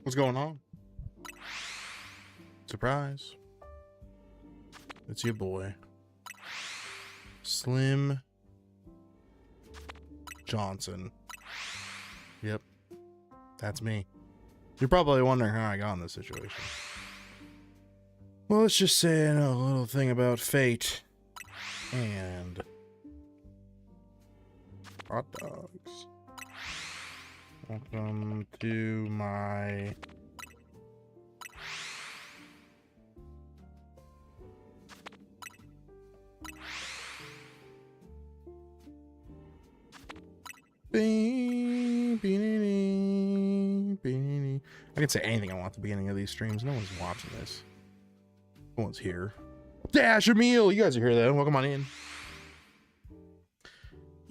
What's going on? Surprise. It's your boy. Slim Johnson. Yep. That's me. You're probably wondering how I got in this situation. Well, let's just say I know a little thing about fate and hot dogs. Welcome to my I can say anything I want at the beginning of these streams. No one's watching this. No one's here. Dash a meal. You guys are here though. Welcome on in.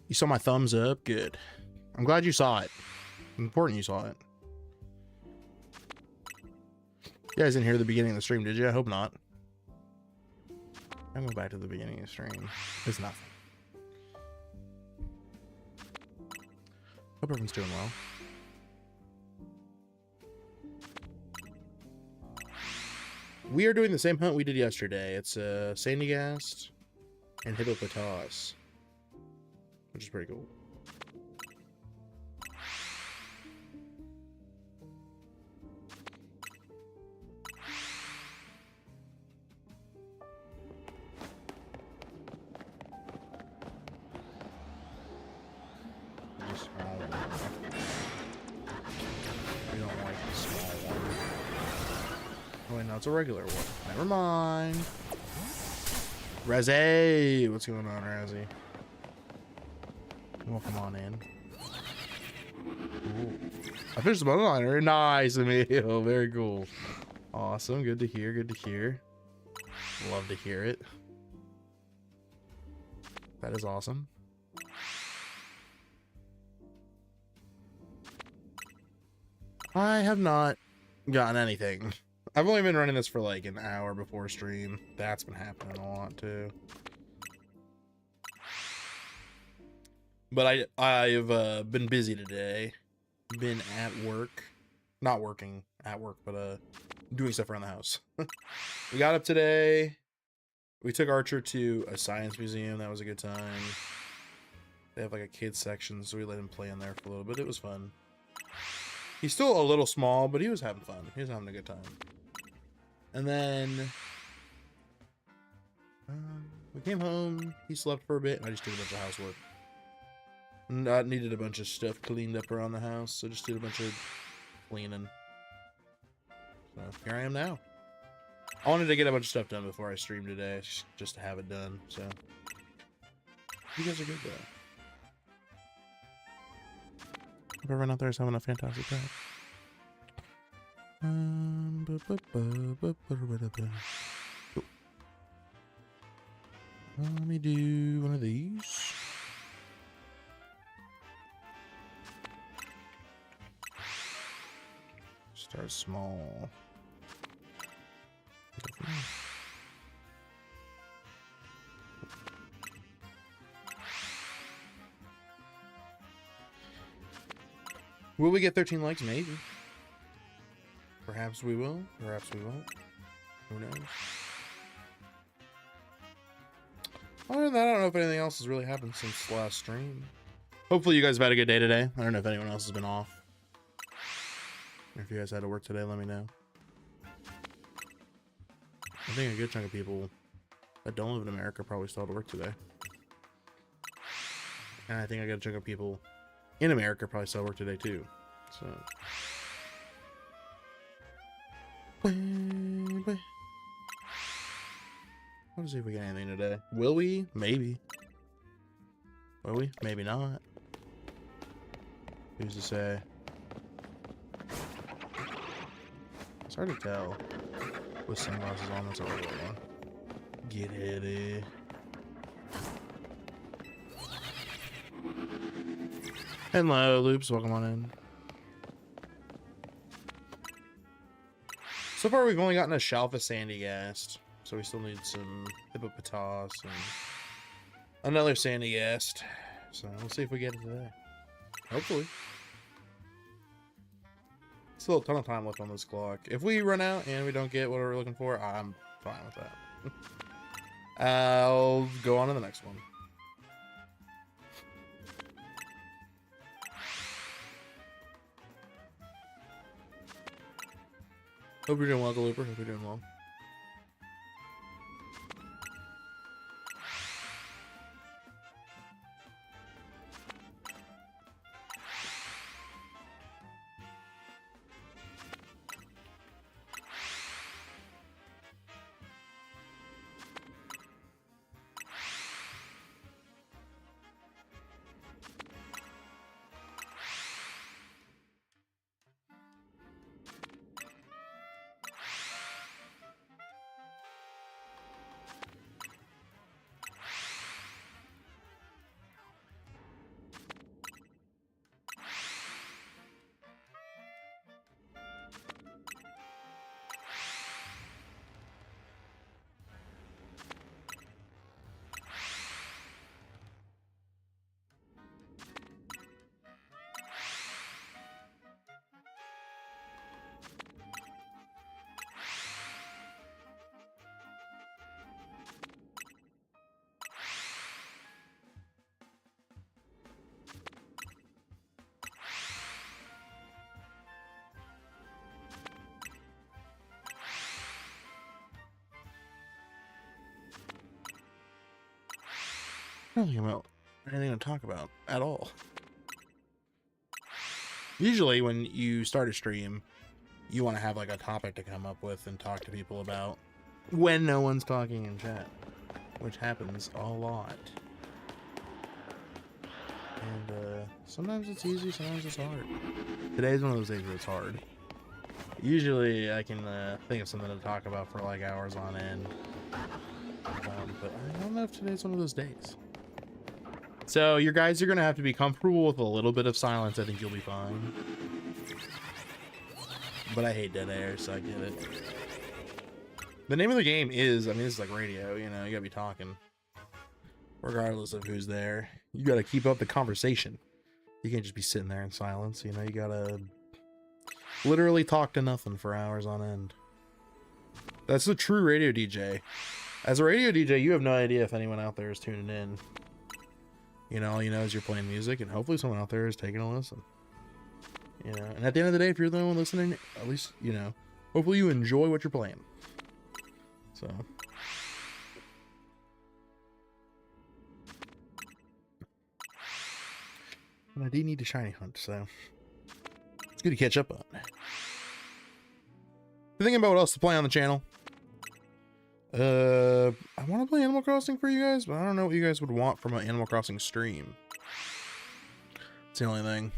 You saw my thumbs up. Good. I'm glad you saw it. Important you saw it. You guys didn't hear the beginning of the stream, did you? I hope not. I'm going back to the beginning of the stream. It's nothing. Hope everyone's doing well. We are doing the same hunt we did yesterday. It's Sandygast and Hippopotas, which is pretty cool. It's a regular one. Never mind. Razzie! What's going on, Razzie? Welcome on in. Ooh. I finished the monoliner. Nice, Emilio. Very cool. Awesome. Good to hear. Good to hear. Love to hear it. That is awesome. I have not gotten anything. I've only been running this for like an hour before stream. That's been happening a lot too. But I've been busy today. Been at work. Not working at work, but doing stuff around the house. We got up today. We took Archer to a science museum. That was a good time. They have like a kids section, so we let him play in there for a little bit. It was fun. He's still a little small, but he was having fun. He was having a good time. And then we came home. He slept for a bit, and I just did a bunch of housework. And I needed a bunch of stuff cleaned up around the house, so just did a bunch of cleaning. So here I am now. I wanted to get a bunch of stuff done before I streamed today, just to have it done. So you guys are good though. Hope everyone out there is having a fantastic time. Let me do one of these. Start small. Will we get 13 likes? Maybe. Perhaps we will. Perhaps we won't. Who knows? Other than that, I don't know if anything else has really happened since the last stream. Hopefully you guys have had a good day today. I don't know if anyone else has been off. Or if you guys had to work today, let me know. I think a good chunk of people that don't live in America probably still have to work today. And I think I got a chunk of people in America probably still work today too. So... Let's see if we get anything today. Will we? Maybe. Will we? Maybe not. Who's to say? It's hard to tell with sunglasses on. That's a regular one. Get it. Hello, Loops. Welcome on in. So far, we've only gotten a shalpha Sandygast, so we still need some Hippopotas and another Sandygast. So we'll see if we get it today. Hopefully. Still a ton of time left on this clock. If we run out and we don't get what we're looking for, I'm fine with that. I'll go on to the next one. Hope you're doing well, Galooper. Hope you're doing well. Nothing about anything to talk about at all. Usually when you start a stream, you want to have like a topic to come up with and talk to people about when no one's talking in chat, which happens a lot. And sometimes it's easy, sometimes it's hard. Today's one of those days where it's hard. Usually I can think of something to talk about for like hours on end. But I don't know if today's one of those days. So you guys are going to have to be comfortable with a little bit of silence. I think you'll be fine. But I hate dead air, so I get it. The name of the game is, I mean, this is like radio, you know, you gotta be talking. Regardless of who's there. You gotta keep up the conversation. You can't just be sitting there in silence, you know, you gotta literally talk to nothing for hours on end. That's the true radio DJ. As a radio DJ, you have no idea if anyone out there is tuning in. You know, all you know is you're playing music, and hopefully someone out there is taking a listen. You know, and at the end of the day, if you're the only one listening, at least, you know, hopefully you enjoy what you're playing. So. And I do need to shiny hunt, so it's good to catch up on. Thinking about what else to play on the channel. I want to play Animal Crossing for you guys, but I don't know what you guys would want from an Animal Crossing stream. It's the only thing.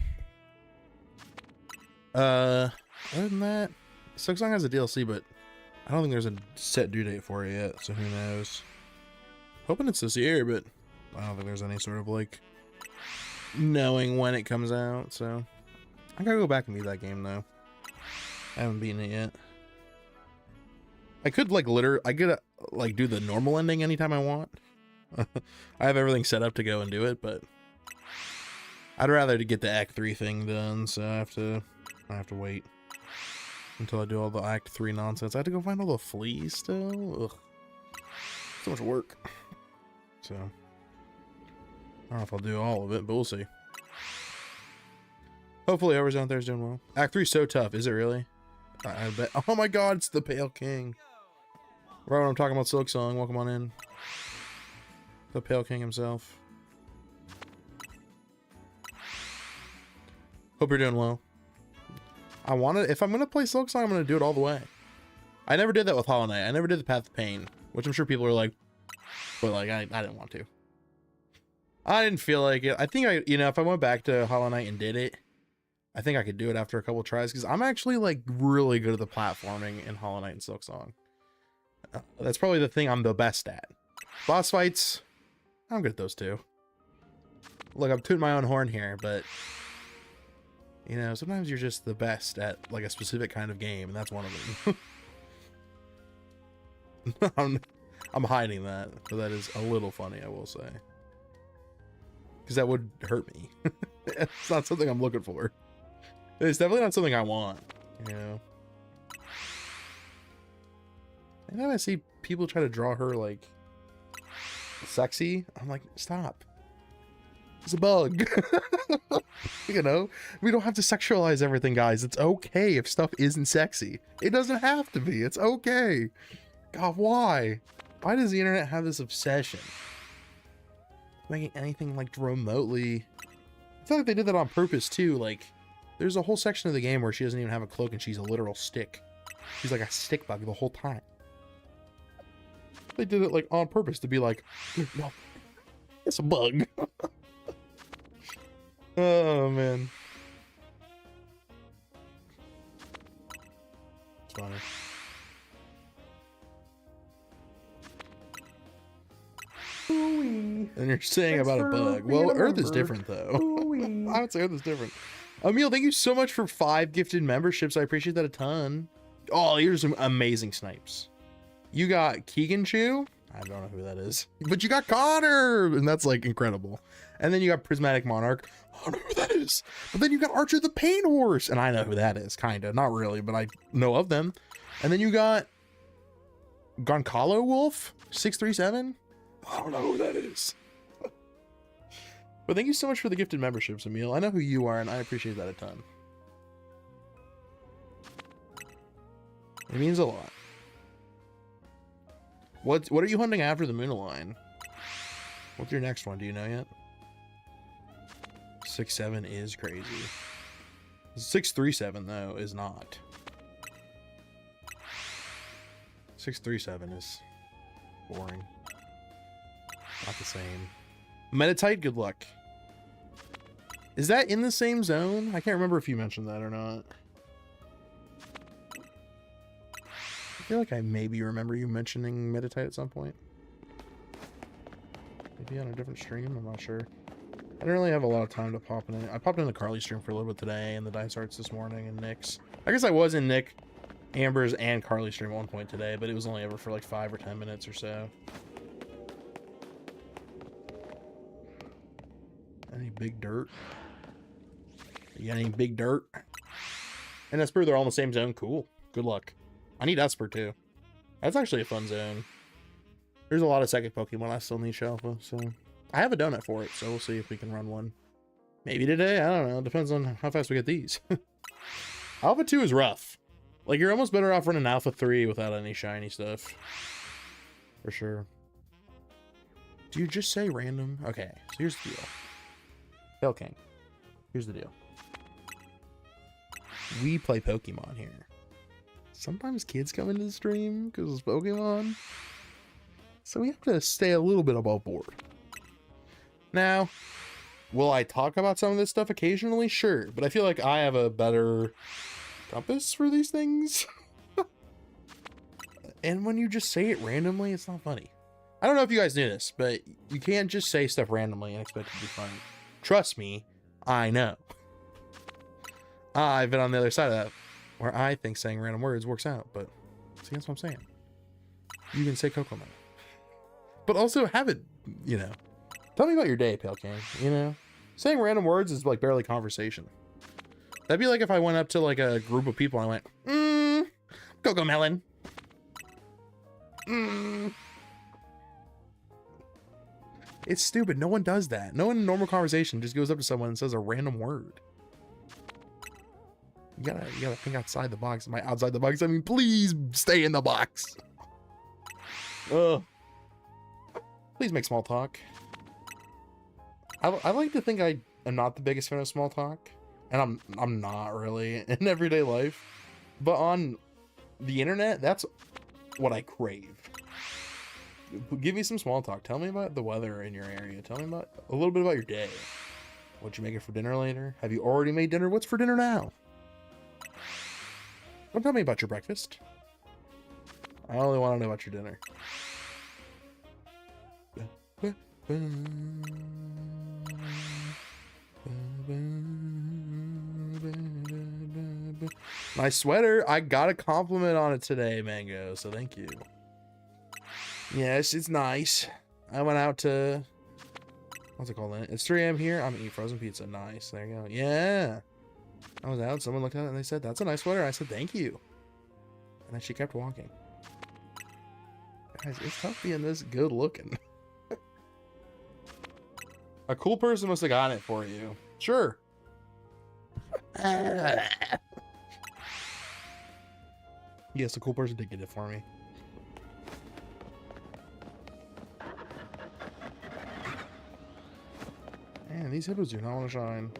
Other than that, Silksong has a DLC, but I don't think there's a set due date for it yet, so who knows. Hoping it's this year, but I don't think there's any sort of like knowing when it comes out, so I gotta go back and beat that game though. I haven't beaten it yet. I could like I could like do the normal ending anytime I want. I have everything set up to go and do it, but I'd rather to get the Act 3 thing done, so I have to wait until I do all the Act 3 nonsense. I have to go find all the fleas still. Ugh. So much work. So I don't know if I'll do all of it, but we'll see. Hopefully whoever's out there is doing well. Act 3 is so tough, is it really? I bet. Oh my god, it's the Pale King. Right when I'm talking about Silksong, welcome on in. The Pale King himself. Hope you're doing well. If I'm gonna play Silksong, I'm gonna do it all the way. I never did that with Hollow Knight. I never did the Path of Pain, which I'm sure people are like, but like I didn't want to. I didn't feel like it. I think you know, if I went back to Hollow Knight and did it, I think I could do it after a couple tries, because I'm actually like really good at the platforming in Hollow Knight and Silksong. That's probably the thing I'm the best at. Boss fights, I'm good at those too. Look, I'm tooting my own horn here, but you know, sometimes you're just the best at like a specific kind of game, and that's one of them. I'm hiding that, but that is a little funny, I will say. Because that would hurt me. It's not something I'm looking for. It's definitely not something I want. you know. And then I see people try to draw her like sexy. I'm like, stop. It's a bug. You know, we don't have to sexualize everything, guys. It's okay if stuff isn't sexy. It doesn't have to be. It's okay. God, why? Why does the internet have this obsession? Making anything like remotely. I feel like they did that on purpose too. Like, there's a whole section of the game where she doesn't even have a cloak and she's a literal stick. She's like a stick bug the whole time. They did it like on purpose to be like, no, it's a bug. Oh man, it's funny. Ooh-wee. And you're saying thanks about a bug. Well, Earth is different though. I would say Earth is different. Emil, thank you so much for 5 gifted memberships. I appreciate that a ton. Oh, here's some amazing snipes. You got Keegan Chew. I don't know who that is, but you got Connor, and that's like incredible. And then you got Prismatic Monarch. I don't know who that is. But then you got Archer the Pain Horse, and I know who that is, kinda, not really, but I know of them. And then you got Goncalo Wolf 637. I don't know who that is. But thank you so much for the gifted memberships, Emil. I know who you are, and I appreciate that a ton. It means a lot. What are you hunting after the Moonalign? What's your next one? Do you know yet? 6-7 is crazy. 6-3-7 though is not. 6-3-7 is boring. Not the same. Metatite, good luck. Is that in the same zone? I can't remember if you mentioned that or not. I feel like I maybe remember you mentioning Metatite at some point. Maybe on a different stream, I'm not sure. I didn't really have a lot of time to pop in. I popped in the Carly stream for a little bit today, and the Dice Arts this morning, and Nick's. I guess I was in Nick, Amber's, and Carly stream at one point today, but it was only ever for like 5 or 10 minutes or so. Any big dirt? You got any big dirt? And Esper, they're all in the same zone. Cool. Good luck. I need Esper too. That's actually a fun zone. There's a lot of second Pokemon I still need Shalpha, so I have a donut for it, so we'll see if we can run one. Maybe today, I don't know. Depends on how fast we get these. Alpha 2 is rough. Like, you're almost better off running Alpha 3 without any shiny stuff. For sure. Do you just say random? Okay, so here's the deal. Pale King. Here's the deal. We play Pokemon here. Sometimes kids come into the stream because it's Pokemon. So we have to stay a little bit above board. Now, will I talk about some of this stuff occasionally? Sure. But I feel like I have a better compass for these things. And when you just say it randomly, it's not funny. I don't know if you guys knew this, but you can't just say stuff randomly and expect it to be funny. Trust me, I know. I've been on the other side of that, where I think saying random words works out, but see, that's what I'm saying. You can say Coconut. But also have it, you know. Tell me about your day, Pale King, you know? Saying random words is like barely conversation. That'd be like if I went up to like a group of people and I went, Coco Melon. It's stupid. No one does that. No one in normal conversation just goes up to someone and says a random word. You gotta think outside the box. Am I outside the box? I mean, please stay in the box. Ugh. Please make small talk. I like to think I am not the biggest fan of small talk, and I'm not really in everyday life, but on the internet, that's what I crave. Give me some small talk. Tell me about the weather in your area. Tell me about a little bit about your day. What'd you make it for dinner later? Have you already made dinner? What's for dinner now? Don't tell me about your breakfast. I only want to know about your dinner. Nice sweater. I got a compliment on it today, Mango, so thank you. Yes, it's nice. I went out to... What's it called? It's 3 a.m. here. I'm eating frozen pizza. Nice. There you go. Yeah. I was out, someone looked at it and they said, "That's a nice sweater." I said, "Thank you." And then she kept walking. Guys, it's tough being this good looking. A cool person must have gotten it for you. Sure. Yes, a cool person did get it for me. Man, these hippos do not want to shine.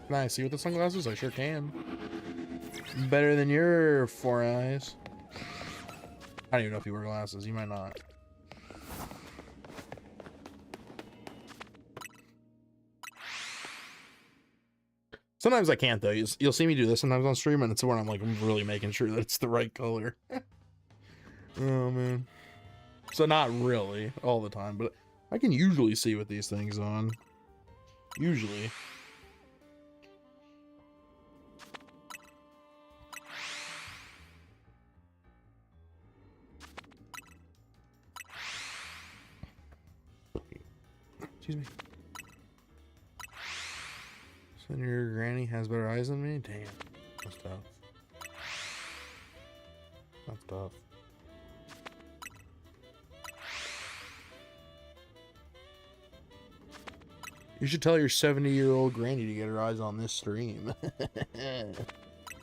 Can I see with the sunglasses? I sure can. Better than your 4 eyes. I don't even know if you wear glasses. You might not. Sometimes I can't, though. You'll see me do this sometimes on stream, and it's where I'm like really making sure that it's the right color. Oh, man. So not really all the time, but I can usually see with these things on. Usually. Excuse me. So your granny has better eyes than me? Damn. That's tough. That's tough. You should tell your 70-year-old granny to get her eyes on this stream.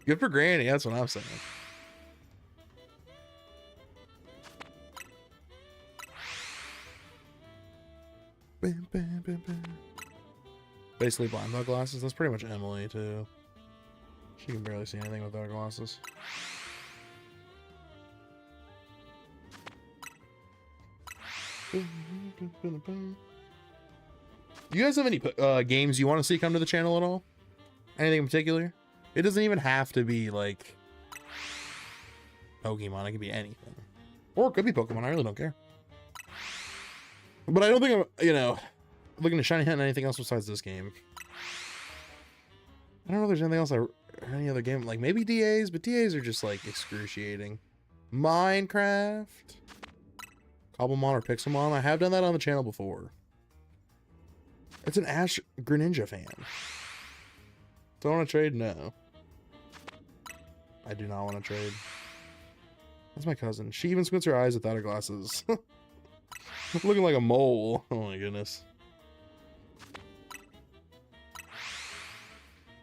Good for granny, that's what I'm saying. Bam, bam, bam, bam. Basically blind without glasses. That's pretty much Emily too. She can barely see anything without glasses. Do you guys have any games you want to see come to the channel at all? Anything in particular? It doesn't even have to be like Pokemon. It could be anything, or it could be Pokemon. I really don't care. But I don't think I'm, you know, looking to shiny hunt anything else besides this game. I don't know if there's anything else or any other game. Like maybe DAs, but DAs are just like excruciating. Minecraft, Cobblemon or Pixelmon. I have done that on the channel before. It's an Ash Greninja fan. Don't want to trade? No. I do not want to trade. That's my cousin. She even squints her eyes without her glasses. Looking like a mole. Oh my goodness.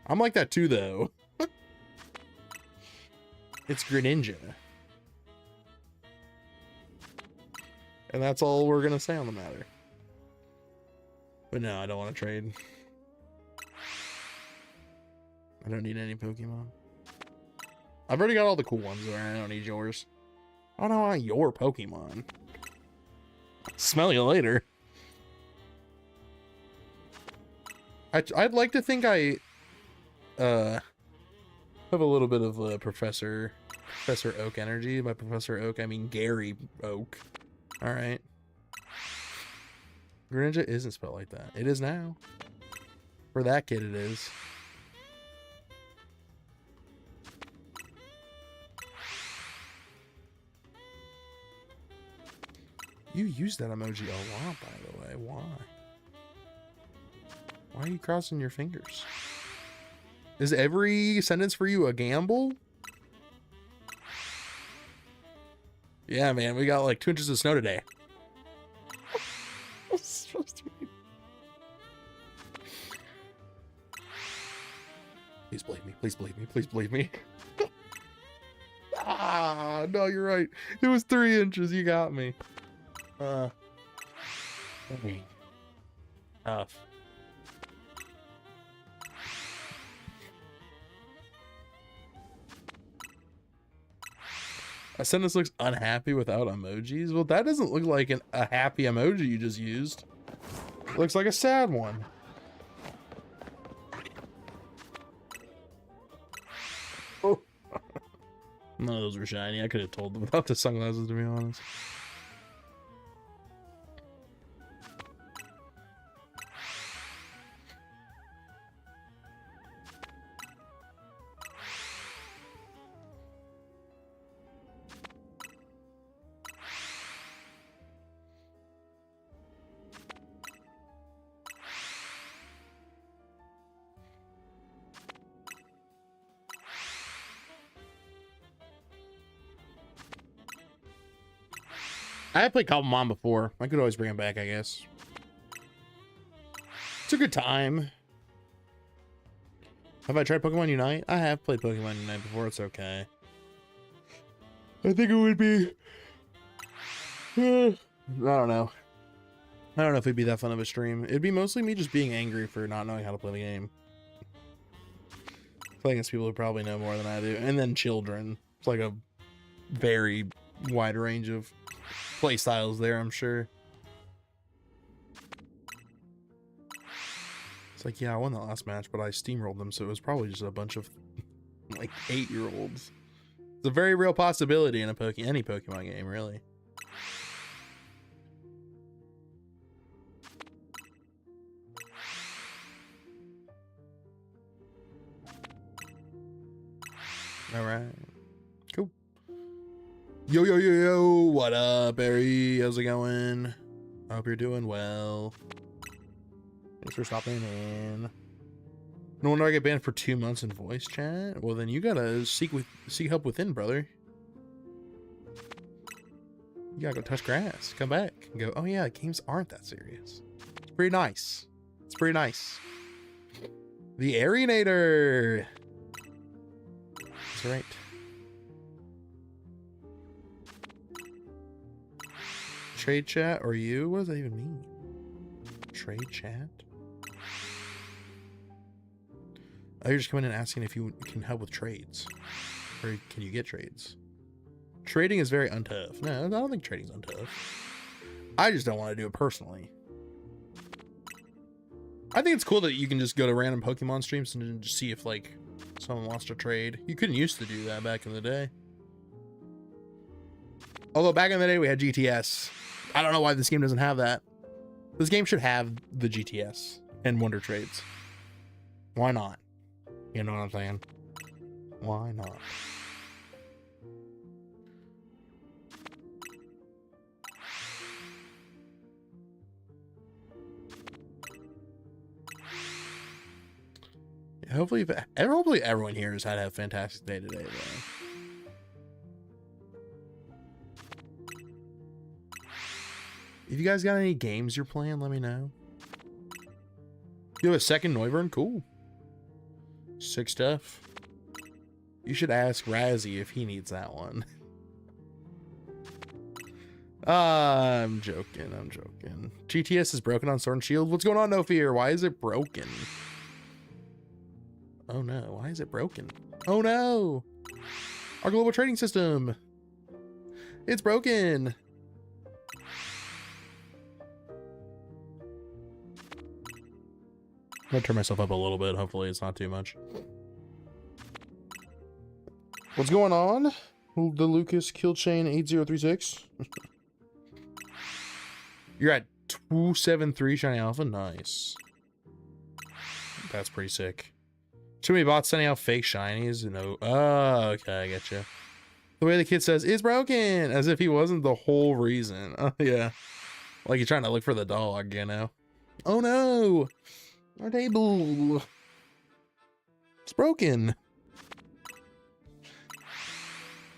I'm like that too, though. It's Greninja. And that's all we're going to say on the matter. But no, I don't want to trade. I don't need any Pokemon. I've already got all the cool ones there. I don't need yours. I don't want your Pokemon. Smell you later. I'd like to think I have a little bit of Professor Oak energy. By Professor Oak, I mean Gary Oak. All right. Greninja isn't spelled like that. It is now. For that kid, it is. You use that emoji a lot, by the way. Why? Why are you crossing your fingers? Is every sentence for you a gamble? Yeah, man, we got like 2 inches of snow today. What's supposed to be? Please believe me. Please believe me. Please believe me. Ah, no, you're right. It was 3 inches. You got me. Tough. A sentence looks unhappy without emojis. Well, that doesn't look like a happy emoji you just used. It looks like a sad one. Oh. None of those were shiny. I could have told them without the sunglasses, to be honest. I have played Cobblemon before. I could always bring him back, I guess. It's a good time. Have I tried Pokemon Unite? I have played Pokemon Unite before. It's okay. I think it would be... I don't know. I don't know if it'd be that fun of a stream. It'd be mostly me just being angry for not knowing how to play the game. Playing against people who probably know more than I do. And then children. It's like a very wide range of play styles there, I'm sure. It's like, yeah, I won the last match, but I steamrolled them, so it was probably just a bunch of like 8-year-olds. It's a very real possibility in any Pokemon game, really. All right, cool. Yo, yo, yo, yo, what up, Barry? How's it going? I hope you're doing well. Thanks for stopping in. No wonder I get banned for 2 months in voice chat. Well, then you gotta seek help within, brother. You gotta go touch grass. Come back and go, oh yeah, games aren't that serious. It's pretty nice. It's pretty nice. The Arenator. That's right. Trade chat or you? What does that even mean? Trade chat? Oh, you're just coming in asking if you can help with trades. Or can you get trades? Trading is very untough. No, I don't think trading's untough. I just don't want to do it personally. I think it's cool that you can just go to random Pokemon streams and just see if, like, someone wants to trade. You couldn't used to do that back in the day. Although back in the day we had GTS. I don't know why this game doesn't have that. This game should have the GTS and Wonder Trades. Why not? You know what I'm saying? Why not? Hopefully everyone here has had a fantastic day today, though. If you guys got any games you're playing, let me know. You have a second Noivern? Cool. Sick stuff. You should ask Razzie if he needs that one. I'm joking. I'm joking. GTS is broken on Sword and Shield. What's going on, No Fear? Why is it broken? Oh no. Why is it broken? Oh no. Our global trading system. It's broken. I'm gonna turn myself up a little bit. Hopefully it's not too much. What's going on? The Lucas kill chain 8036. You're at 273 shiny alpha. Nice. That's pretty sick. Too many bots sending out fake shinies. No. Oh, okay, I get you. The way the kid says it's broken, as if he wasn't the whole reason. Oh yeah, like you're trying to look for the dog, you know. Oh no. Our table. It's broken.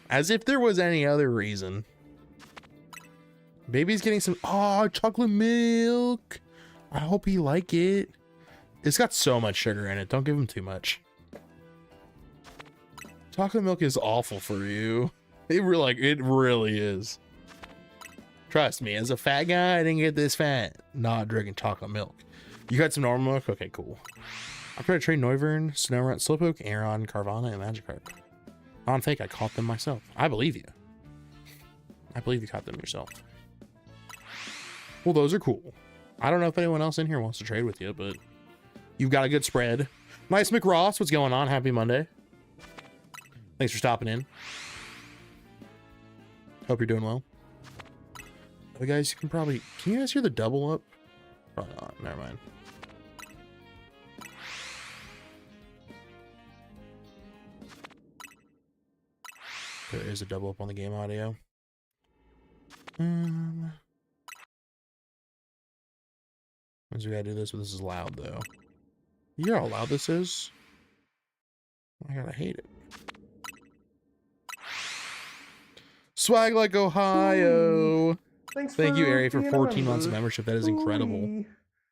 As if there was any other reason. Baby's getting some chocolate milk. I hope he like it. It's got so much sugar in it. Don't give him too much. Chocolate milk is awful for you. It really is. Trust me, as a fat guy, I didn't get this fat not drinking chocolate milk. You got some normal milk? Okay, cool. I'm trying to trade Noivern, Snorunt, Slowpoke, Aeron, Carvana, and Magikarp. On fake, I caught them myself. I believe you. I believe you caught them yourself. Well, those are cool. I don't know if anyone else in here wants to trade with you, but you've got a good spread. Nice McRoss, what's going on? Happy Monday. Thanks for stopping in. Hope you're doing well. Oh, guys, can you guys hear the double up? Probably not. Never mind. There is a double up on the game audio. Once we gotta do this, but this is loud though. You hear how loud this is? Oh my god, I hate it. Swag like Ohio. Thank you, Ari, for 14 months of membership. That is incredible.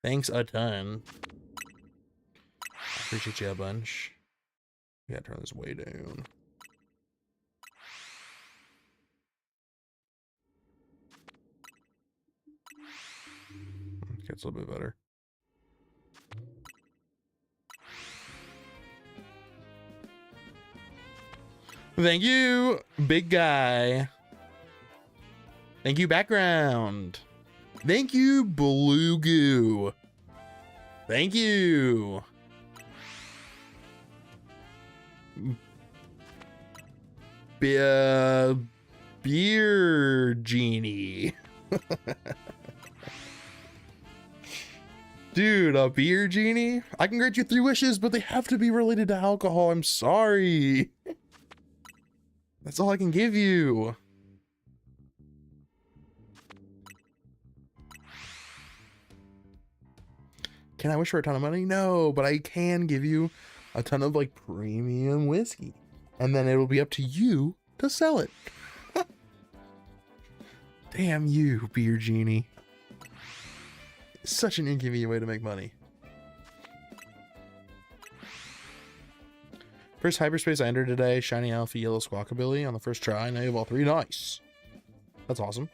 Thanks a ton. I appreciate you a bunch. We gotta turn this way down. Gets a little bit better. Thank you, big guy. Thank you, background. Thank you, blue goo. Thank you. Beer genie. Dude, a beer genie? I can grant you 3 wishes, but they have to be related to alcohol. I'm sorry. That's all I can give you. Can I wish for a ton of money? No, but I can give you a ton of like premium whiskey. And then it'll be up to you to sell it. Damn you, beer genie. Such an inconvenient way to make money. First hyperspace I entered today, shiny alpha yellow squawkabilly on the first try. Now you have all 3. Nice. That's awesome.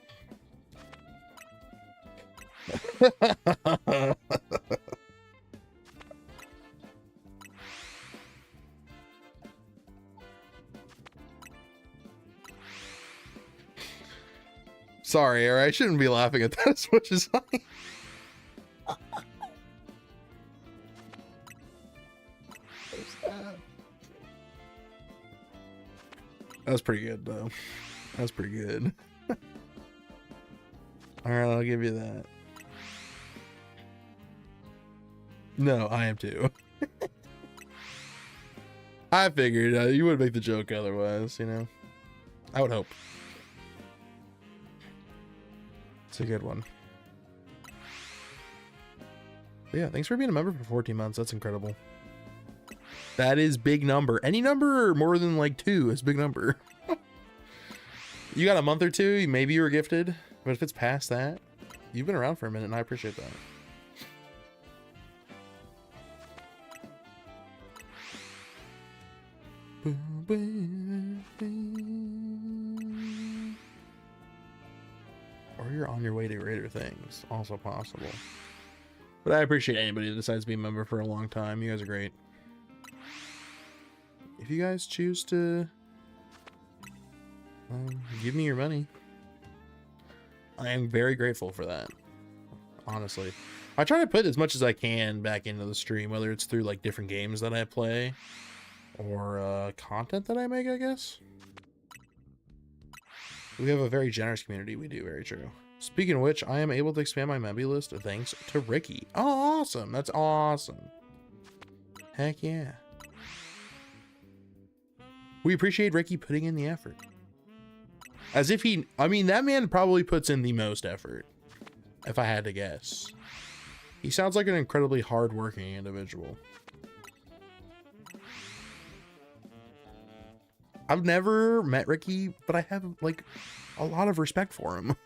Sorry, I shouldn't be laughing at that as much as I. That was pretty good, though. That was pretty good. Alright, I'll give you that. No, I am too. I figured you would make the joke otherwise, you know? I would hope. It's a good one. But yeah, thanks for being a member for 14 months. That's incredible. That is big number. Any number more than like 2 is big number. You got a month or 2, maybe you were gifted. But if it's past that, you've been around for a minute and I appreciate that. Or you're on your way to greater things. Also possible. But I appreciate anybody that decides to be a member for a long time. You guys are great. If you guys choose to give me your money, I am very grateful for that. Honestly, I try to put as much as I can back into the stream, whether it's through like different games that I play or content that I make, I guess. We have a very generous community. We do. Very true. Speaking of which, I am able to expand my member list thanks to Ricky. Oh, awesome. That's awesome. Heck yeah. We appreciate Ricky putting in the effort. As if he, I mean, that man probably puts in the most effort, if I had to guess. He sounds like an incredibly hardworking individual. I've never met Ricky, but I have like a lot of respect for him.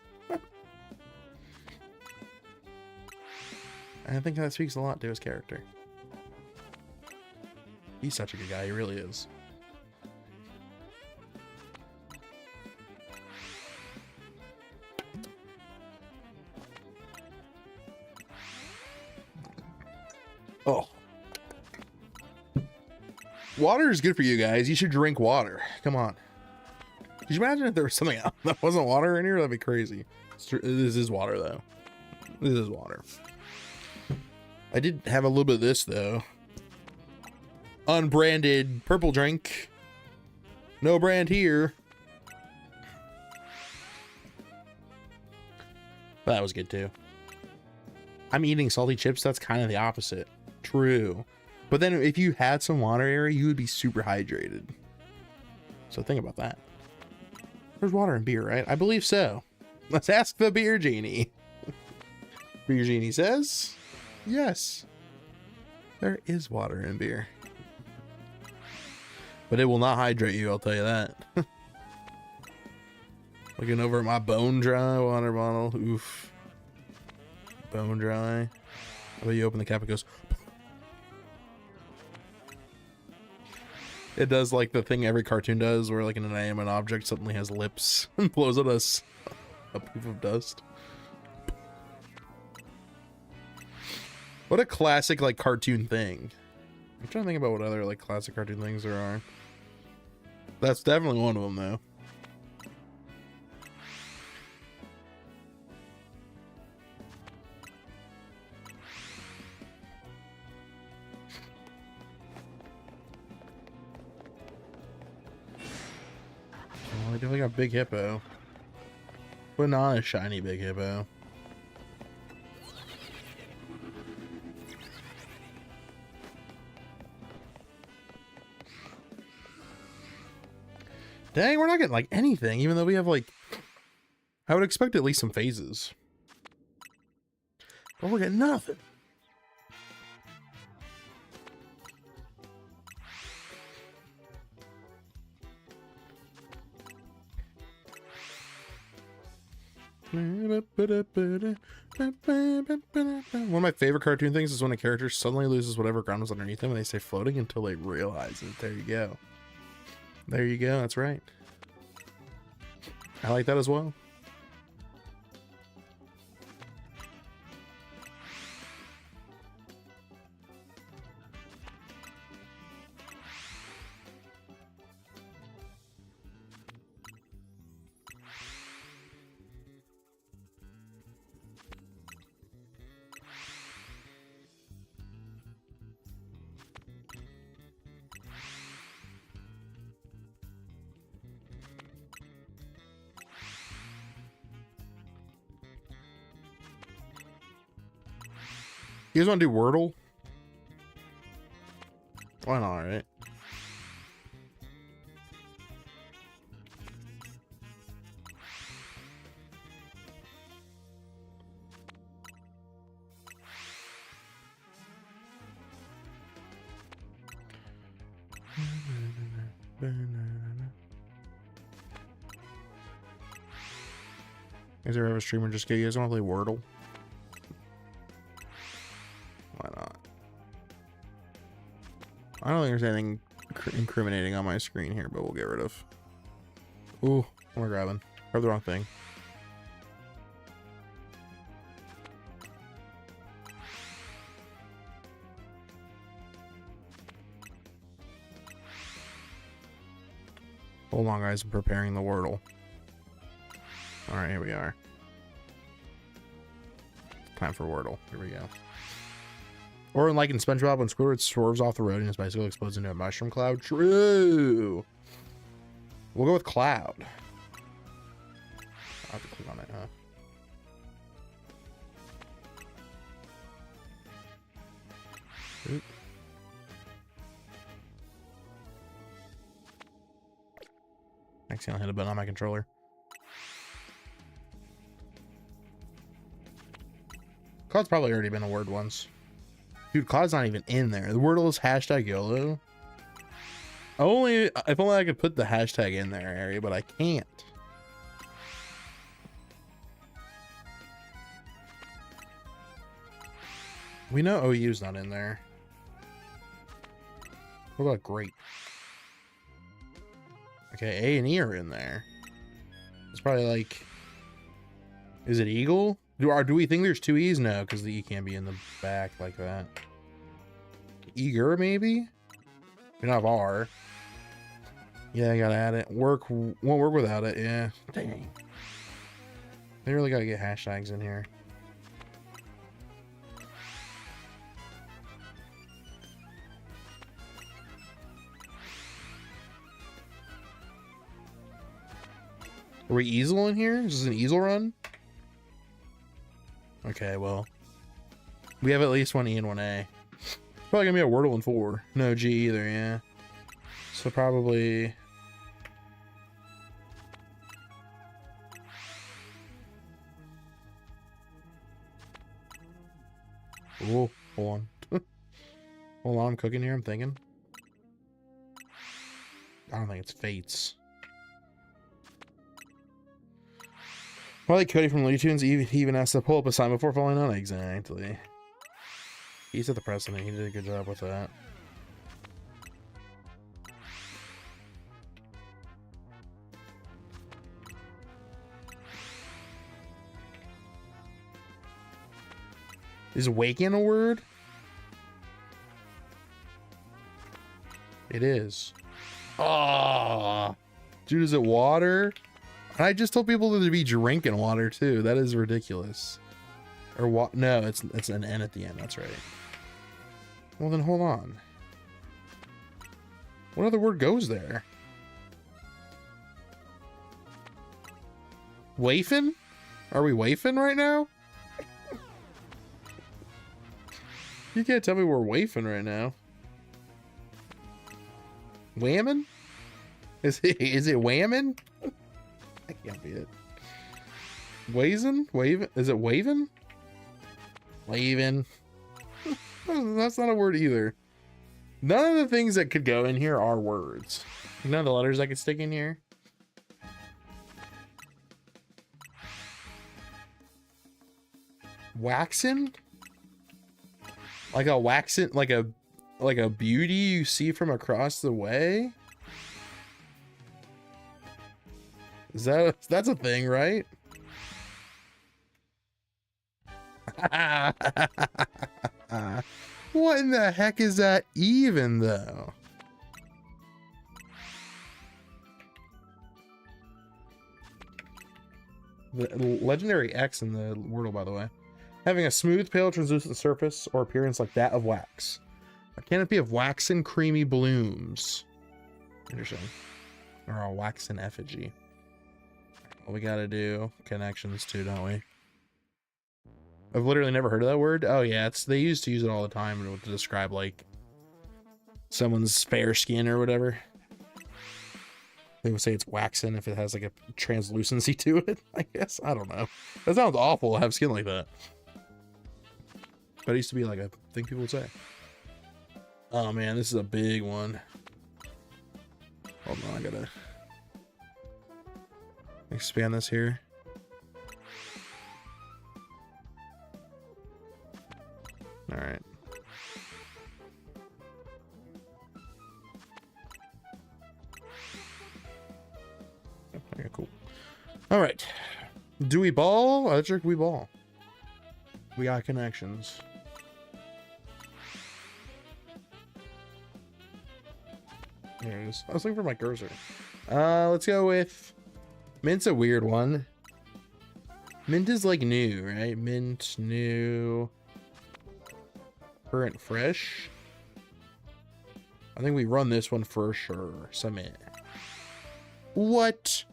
And I think that speaks a lot to his character. He's such a good guy, he really is. Oh. Water is good for you guys. You should drink water. Come on. Could you imagine if there was something else that wasn't water in here? That'd be crazy. This is water, though. This is water. I did have a little bit of this, though. Unbranded purple drink. No brand here. But that was good, too. I'm eating salty chips. That's kind of the opposite. True. But then if you had some water area, you would be super hydrated. So think about that. There's water in beer, right? I believe so. Let's ask the beer genie. Beer genie says, yes, there is water in beer. But it will not hydrate you, I'll tell you that. Looking over at my bone dry water bottle. Oof. Bone dry. Well, you open the cap, it goes. It does like the thing every cartoon does, where like an inanimate object suddenly has lips and blows at us a poof of dust. What a classic like cartoon thing. I'm trying to think about what other like classic cartoon things there are. That's definitely one of them though. Oh, I definitely got Big Hippo. But not a shiny Big Hippo. Dang, we're not getting like anything, even though we have like, I would expect at least some phases. But we're getting nothing. One of my favorite cartoon things is when a character suddenly loses whatever ground was underneath them and they stay floating until they realize it. There you go. There you go. That's right. I like that as well. You guys want to do Wordle? Why not, right? Is there ever a streamer just get you guys want to play Wordle? Why not? I don't think there's anything incriminating on my screen here, but we'll get rid of. Ooh, what am I grabbing? Grab the wrong thing. Hold on, guys. I'm preparing the Wordle. Alright, here we are. Time for Wordle. Here we go. Or like in SpongeBob, when Squidward swerves off the road and his bicycle explodes into a mushroom cloud. True. We'll go with cloud. I'll have to click on it, huh? Oop. Accidentally hit a button on my controller. Cloud's probably already been a word once. Dude, Cloud's not even in there. The Wordle is hashtag YOLO. If only I could put the hashtag in there, Harry, but I can't. We know OU's not in there. What about great? Okay, A and E are in there. It's probably like, is it Eagle? Do we think there's two E's? No, because the E can't be in the back like that. Eager, maybe? We don't have R. Yeah, I gotta add it. Won't work without it, yeah. Dang. They really gotta get hashtags in here. Are we easel in here? Is this an easel run? Okay, well. We have at least one E and one A. Probably gonna be a Wordle in 4. No G either, yeah. So probably... Oh, hold on. Hold on, I'm cooking here, I'm thinking. I don't think it's Fates. Well, like Cody from Looney Tunes, he even has to pull up a sign before falling on. Exactly. He set the precedent. He did a good job with that. Is waking a word? It is. Ah, dude, is it water? I just told people to be drinking water too. That is ridiculous. Or what? No, it's an N at the end. That's right. Well, then hold on. What other word goes there? Wafin? Are we wafin right now? You can't tell me we're wafin right now. Whammin? Is it whammin? That can't be it. Wazin? Wavin? Is it wavin? Wavin. That's not a word either. None of the things that could go in here are words. None of the letters I could stick in here. Waxin? Like a waxin, like a beauty you see from across the way? That's a thing, right? What in the heck is that even though? The legendary X in the Wordle, by the way. Having a smooth, pale, translucent surface or appearance like that of wax. A canopy of waxen, creamy blooms. Interesting. Or a waxen effigy. Well, we gotta do connections too, don't we? I've literally never heard of that word. Oh yeah, they used to use it all the time to describe like someone's fair skin or whatever. They would say it's waxen if it has like a translucency to it, I guess. I don't know. That sounds awful to have skin like that. But it used to be like a thing people would say. Oh man, this is a big one. Hold on, I gotta expand this here. All right. Okay, cool. All right. Do we ball? Electric, we ball. We got connections. There it is. I was looking for my cursor. Let's go with Mint's a weird one. Mint is like new, right? Mint, new, current, fresh. I think we run this one for sure. Submit. What?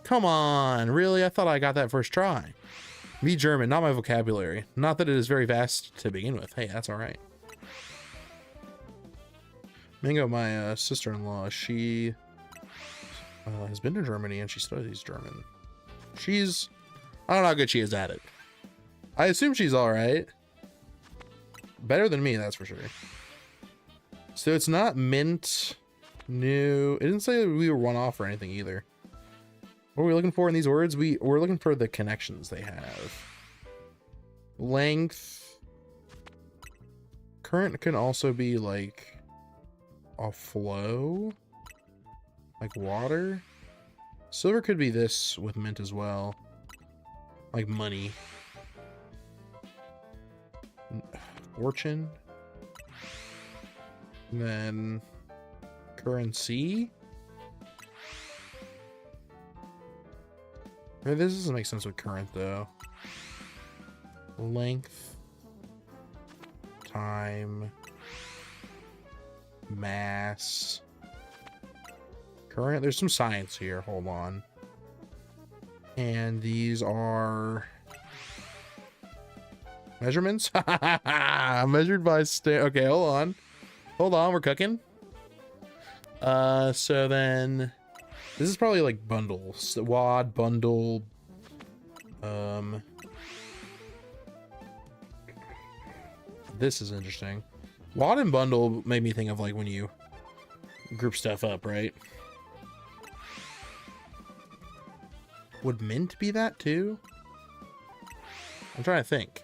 Come on, really? I thought I got that first try. Me German, not my vocabulary. Not that it is very vast to begin with. Hey, that's all right. Mingo, my sister-in-law, she has been to Germany and she studies German. I don't know how good she is at it. I assume she's all right. Better than me, that's for sure. So it's not mint, new. It didn't say we were one off or anything either. What are we looking for in these words? We're looking for the connections they have. Length. Current can also be like a flow, like water. Silver could be this with mint as well, like money. Fortune. And then currency. This doesn't make sense with current though. Length, time, mass, current. There's some science here. Hold on. And these are measurements. Measured by okay, hold on, we're cooking. So then this is probably like bundles. Wad, bundle. This is interesting. Wad and bundle made me think of like when you group stuff up, right? Would mint be that too? I'm trying to think.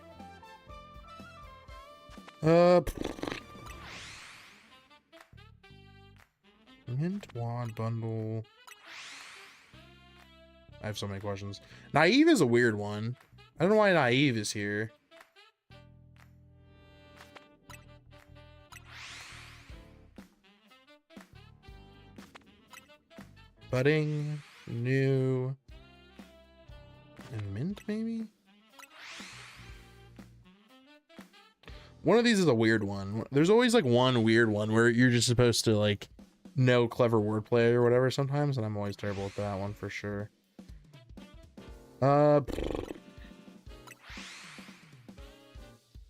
Mint, wad, bundle. I have so many questions. Naive is a weird one. I don't know why naive is here. Budding, new, and mint maybe? One of these is a weird one. There's always like one weird one where you're just supposed to like know clever wordplay or whatever sometimes, and I'm always terrible at that one for sure.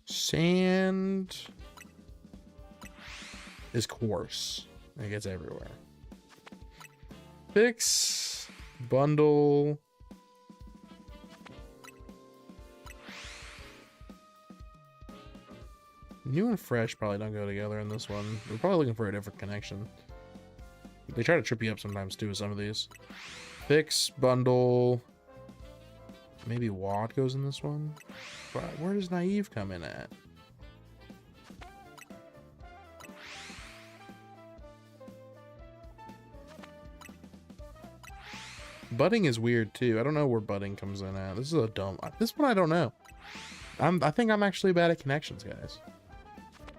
Sand is coarse. It gets everywhere. Fix, bundle. New and fresh probably don't go together in this one. We're probably looking for a different connection. They try to trip you up sometimes too with some of these. Fix, bundle. Maybe wad goes in this one. But where does naive come in at? Budding is weird too. I don't know where budding comes in at. This is a dumb. This one I don't know. I think I'm actually bad at connections, guys.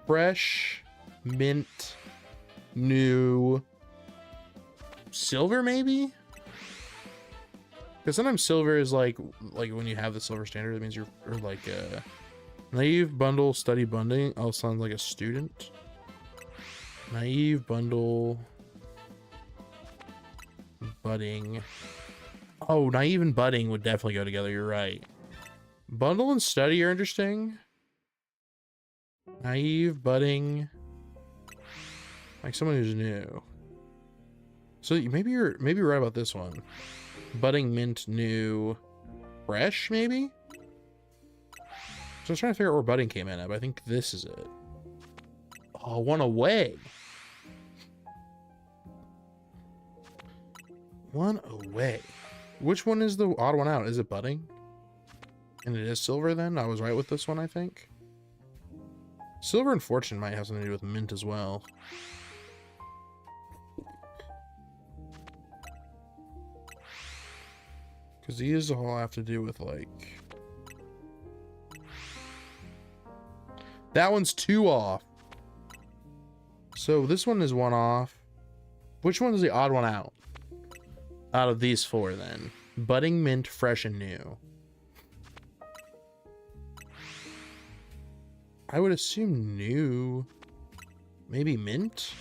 Fresh, mint, new, silver maybe? Because sometimes silver is like when you have the silver standard, it means you're or like naive, bundle, study, bundling. Oh, sounds like a student. Naive, bundle, budding. Oh, naive and budding would definitely go together. You're right. Bundle and study are interesting. Naive, budding, like someone who's new. So maybe you're right about this one. Budding, mint, new, fresh, maybe? So I was trying to figure out where budding came in at, but I think this is it. Oh, one away. One away. Which one is the odd one out? Is it budding? And it is silver then? I was right with this one, I think. Silver and fortune might have something to do with mint as well. Because these all have to do with like... That one's 2 off. So this one is 1 off. Which one is the odd one out? Out of these 4 then. Budding, mint, fresh, and new. I would assume new. Maybe mint?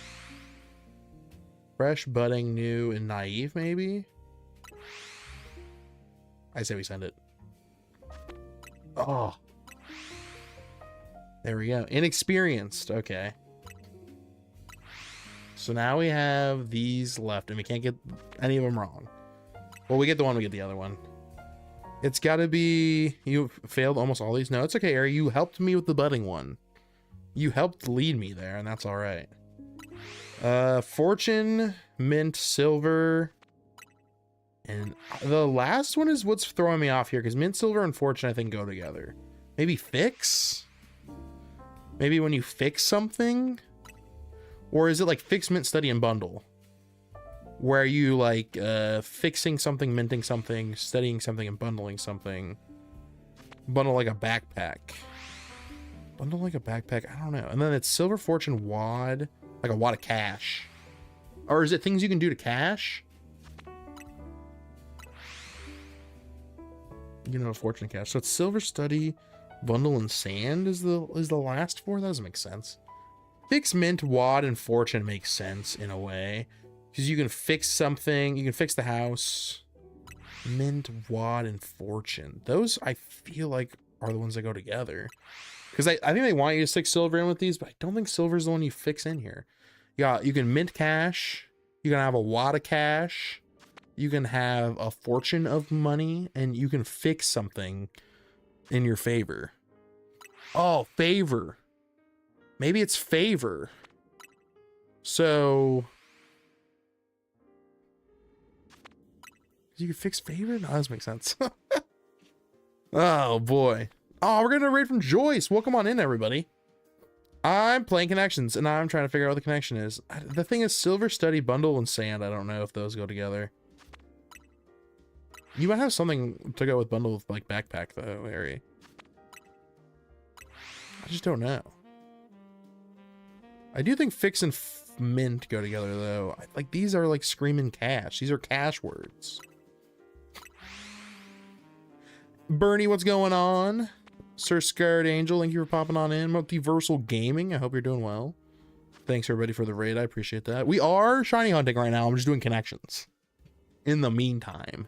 Fresh, budding, new, and naive maybe? I say we send it. Oh. There we go. Inexperienced. Okay. So now we have these left, and we can't get any of them wrong. Well, we get the one, we get the other one. It's got to be... You failed almost all these. No, it's okay, Ari. You helped me with the budding one. You helped lead me there, and that's all right. Fortune, mint, silver... And the last one is what's throwing me off here, because mint, silver, and fortune, I think, go together. Maybe fix? Maybe when you fix something? Or is it like fix, mint, study, and bundle? Where you like fixing something, minting something, studying something, and bundling something. Bundle like a backpack. Bundle like a backpack? I don't know. And then it's silver, fortune, wad. Like a wad of cash. Or is it things you can do to cash? You know, fortune cash. So it's silver, study, bundle, and sand is the last 4. That doesn't make sense. Fix, mint, wad, and fortune makes sense in a way, because you can fix something. You can fix the house. Mint, wad, and fortune. Those I feel like are the ones that go together, because I think they want you to stick silver in with these, but I don't think silver is the one you fix in here. Yeah, you can mint cash. You can have a wad of cash. You can have a fortune of money, and you can fix something in your favor. Oh, favor. Maybe it's favor. So You can fix favorite? No, that doesn't make sense. Oh boy. Oh, we're getting a raid from Joyce. Welcome on in, everybody. I'm playing connections and I'm trying to figure out what the connection is. The thing is silver, study, bundle, and sand. I don't know if those go together. You might have something to go with bundle with like backpack though, Harry. I just don't know. I do think fix and mint go together though. Like these are like screaming cash. These are cash words. Bernie, what's going on? Sir Scared Angel, thank you for popping on in. Multiversal Gaming, I hope you're doing well. Thanks everybody for the raid, I appreciate that. We are shiny hunting right now. I'm just doing connections. In the meantime.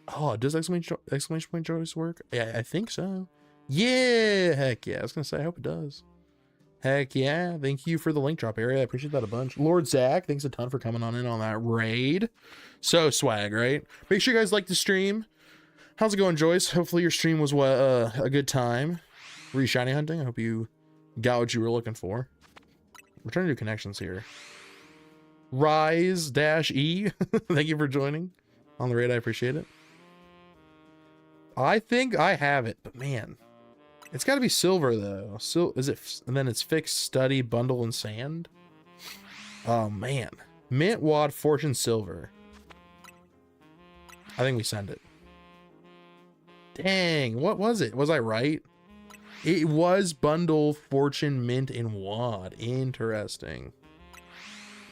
Oh, does exclamation point Joyce work? Yeah, I think so. Yeah, heck yeah. I was gonna say, I hope it does. Heck yeah. Thank you for the link drop area. I appreciate that a bunch. Lord Zach, thanks a ton for coming on in on that raid. So swag, right? Make sure you guys like the stream. How's it going, Joyce? Hopefully your stream was a good time. Were you shiny hunting? I hope you got what you were looking for. We're trying to do connections here. Rise-E. Thank you for joining on the raid. I appreciate it. I think I have it, but man, it's got to be silver though. So is it? And then it's fixed, study, bundle, and sand. Oh man, mint, wad, fortune, silver. I think we send it. Dang, what was it? Was I right? It was bundle, fortune, mint, and wad. Interesting.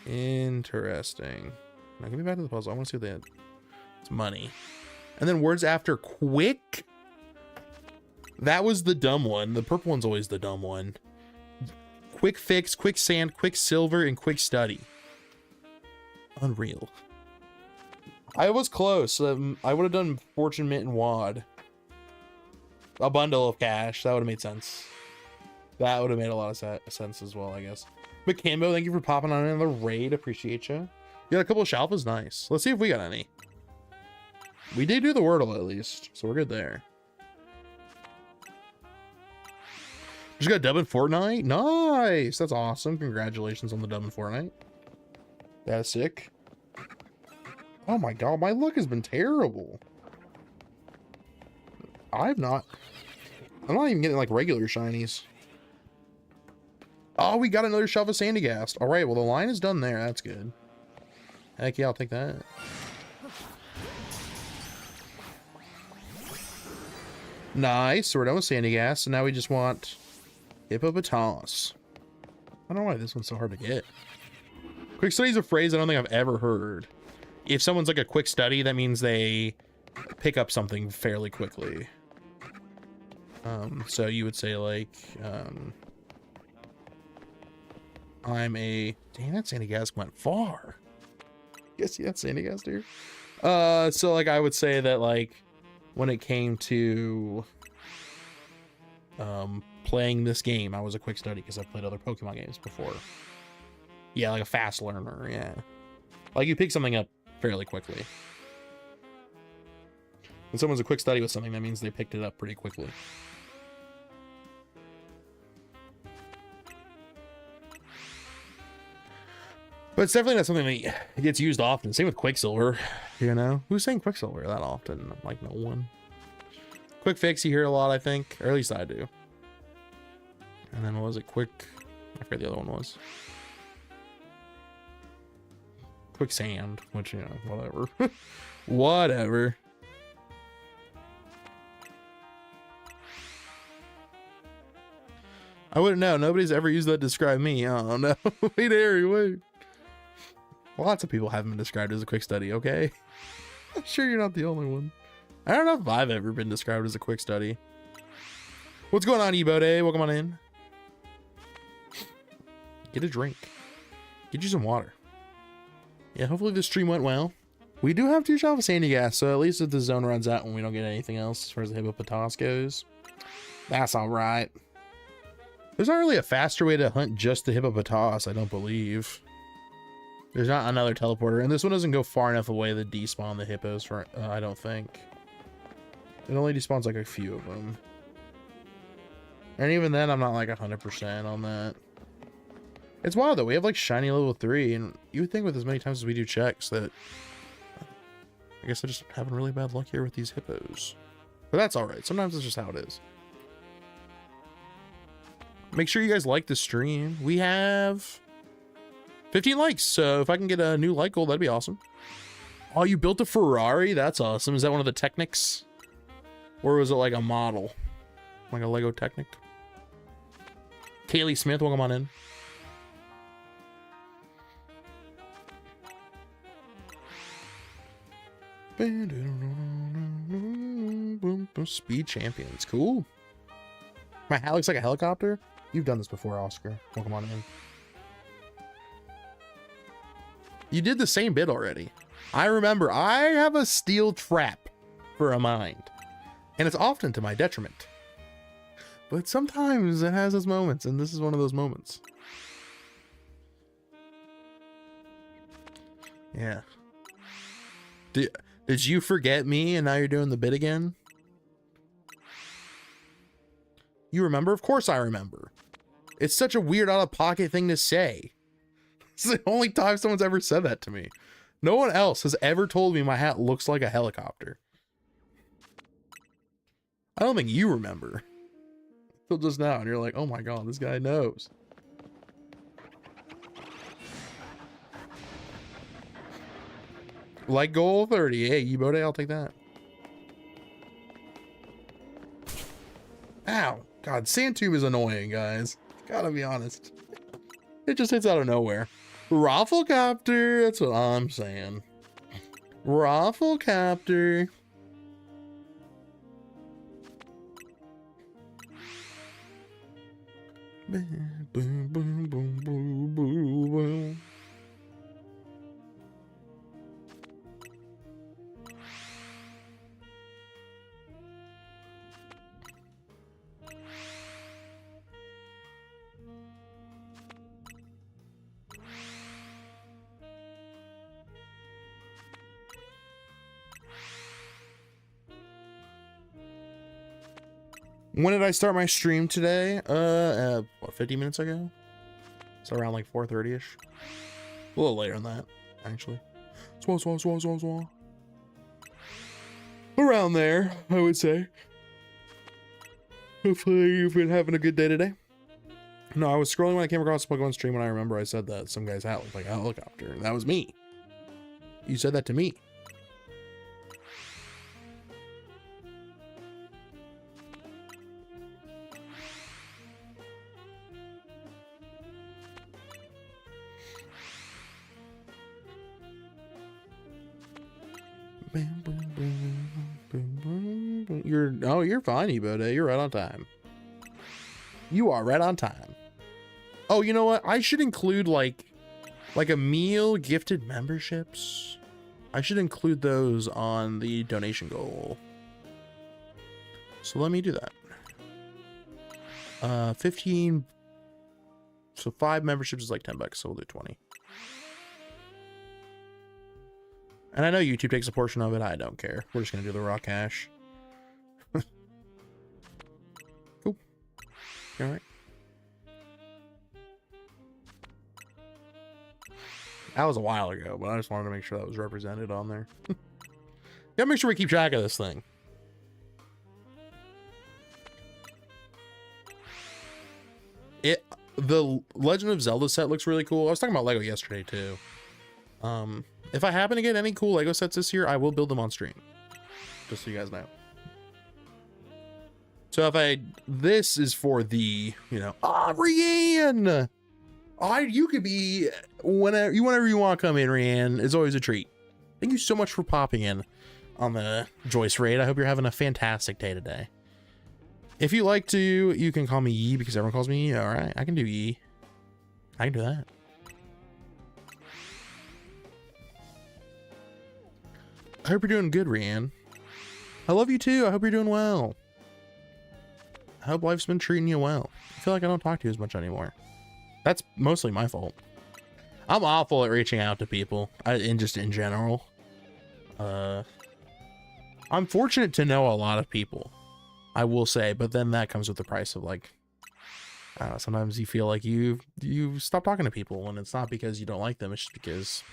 Interesting. Now give me back to the puzzle. I want to see what they had. It's money. And then words after quick. That was the dumb one. The purple one's always the dumb one. Quick fix, quick sand, quick silver, and quick study. Unreal. I was close. I would have done fortune, mint, and wad. A bundle of cash. That would have made sense. That would have made a lot of sense as well, I guess. But Cambo, thank you for popping on in the raid. Appreciate you. You got a couple of shalphas. Nice. Let's see if we got any. We did do the Wordle at least, so we're good there. Just got dub in Fortnite. Nice. That's awesome. Congratulations on the dub in Fortnite. That's sick. Oh my god, my luck has been terrible. I'm not even getting like regular shinies. Oh, we got another shelf of Sandygast. All right, well the line is done there. That's good. Heck yeah, I'll take that. Nice. So we're done with Sandygast, so now we just want Hippopotamus. I don't know why this one's so hard to get. Quick study is a phrase I don't think I've ever heard. If someone's like a quick study, that means they pick up something fairly quickly. So you would say like, I'm a, dang, that Sandygast went far. You see that Sandygast here? So like I would say that like when it came to playing this game, I was a quick study because I've played other Pokemon games before. Yeah, like a fast learner, yeah. Like you pick something up fairly quickly. When someone's a quick study with something, that means they picked it up pretty quickly. But it's definitely not something that gets used often. Same with Quicksilver, you know? Who's saying Quicksilver that often? Like, no one. Quick fix, you hear a lot, I think. Or at least I do. And then what was it? Quick... I forget the other one was. Quick sand, which, you know, whatever. Whatever. I wouldn't know. Nobody's ever used that to describe me. Oh, no. Wait, Harry, wait. Lots of people haven't been described as a quick study, okay? I'm sure you're not the only one. I don't know if I've ever been described as a quick study. What's going on, Ebode? Welcome on in. Get a drink. Get you some water. Yeah, hopefully the stream went well. We do have 2 shelves of Sandygast, so at least if the zone runs out when we don't get anything else as far as the Hippopotamus goes, that's all right. There's not really a faster way to hunt just the Hippopotamus, I don't believe. There's not another teleporter, and this one doesn't go far enough away to despawn the hippos for, I don't think. It only despawns like a few of them. And even then, I'm not like 100% on that. It's wild though, we have like shiny level 3, and you would think with as many times as we do checks that I guess I'm just having really bad luck here with these hippos. But that's alright. Sometimes it's just how it is. Make sure you guys like the stream. We have 15 likes. So if I can get a new like goal, that'd be awesome. Oh, you built a Ferrari? That's awesome. Is that one of the Technics? Or was it like a model? Like a Lego Technic? Kaylee Smith, welcome on in. Speed champions, cool. My hat looks like a helicopter. You've done this before, Oscar. Welcome on in. You did the same bit already. I remember. I have a steel trap for a mind, and it's often to my detriment. But sometimes it has its moments, and this is one of those moments. Yeah. Did you forget me and now you're doing the bit again? You remember? Of course I remember. It's such a weird out-of-pocket thing to say. It's the only time someone's ever said that to me. No one else has ever told me my hat looks like a helicopter. I don't think you remember. Until just now, and you're like, oh my god, this guy knows. Like goal 30. Hey, Yibode, I'll take that. Ow. God, Sand Tomb is annoying, guys. Gotta be honest. It just hits out of nowhere. Rafflecopter, that's what I'm saying. Rafflecopter. Boom, boom, boom, boom, boom, boom, boom. When did I start my stream today? What, 50 minutes ago? So around like 4:30ish. A little later than that, actually. Around there, I would say. Hopefully you've been having a good day today. No, I was scrolling when I came across the Pokemon stream when I remember I said that some guy's hat looked like a helicopter. That was me. You said that to me. You're fine, Ebode. You're right on time. You are right on time. Oh, you know what? I should include like a meal, gifted memberships. I should include those on the donation goal. So let me do that. 15. So 5 memberships is like $10, so we'll do 20. And I know YouTube takes a portion of it. I don't care. We're just gonna do the raw cash. Cool. All right. That was a while ago, but I just wanted to make sure that was represented on there. Gotta make sure we keep track of this thing. The Legend of Zelda set looks really cool. I was talking about Lego yesterday too. If I happen to get any cool Lego sets this year, I will build them on stream. Just so you guys know. So if this is for the, you know, Rianne! You could be whenever you want to come in, Rianne. It's always a treat. Thank you so much for popping in on the Joyce raid. I hope you're having a fantastic day today. If you like to, you can call me Yee because everyone calls me Yee. All right, I can do Yee. I can do that. I hope you're doing good, Rianne. I love you too. I hope you're doing well. I hope life's been treating you well. I feel like I don't talk to you as much anymore. That's mostly my fault. I'm awful at reaching out to people, just in general. I'm fortunate to know a lot of people, I will say, but then that comes with the price of like, I don't know, sometimes you feel like you stop talking to people when it's not because you don't like them. It's just because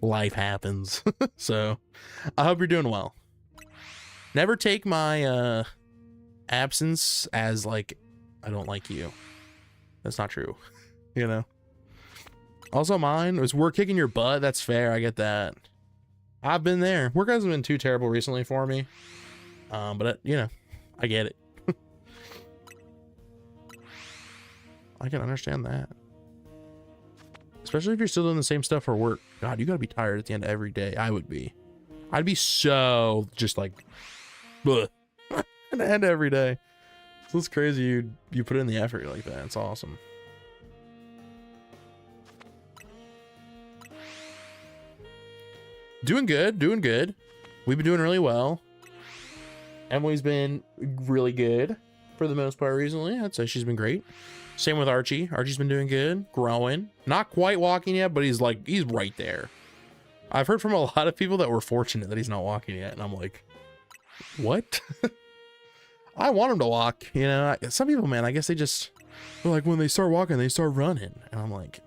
life happens. So I hope you're doing well. Never take my absence as like I don't like you. That's not true. You know. Also mine was we're kicking your butt. That's fair. I get that. I've been there. Work hasn't been too terrible recently for me. But you know, I get it. I can understand that. Especially if you're still doing the same stuff for work. God, you gotta be tired at the end of every day. I would be. I'd be so just like bleh, at the end of every day. So it's crazy you put in the effort like that. It's awesome. Doing good, doing good. We've been doing really well. Emily's been really good for the most part recently. I'd say she's been great. Same with Archie. Archie's been doing good, growing. Not quite walking yet, but he's right there. I've heard from a lot of people that were fortunate that he's not walking yet, and I'm like, what? I want him to walk, you know. Some people, man, I guess they're like, when they start walking, they start running, and I'm like,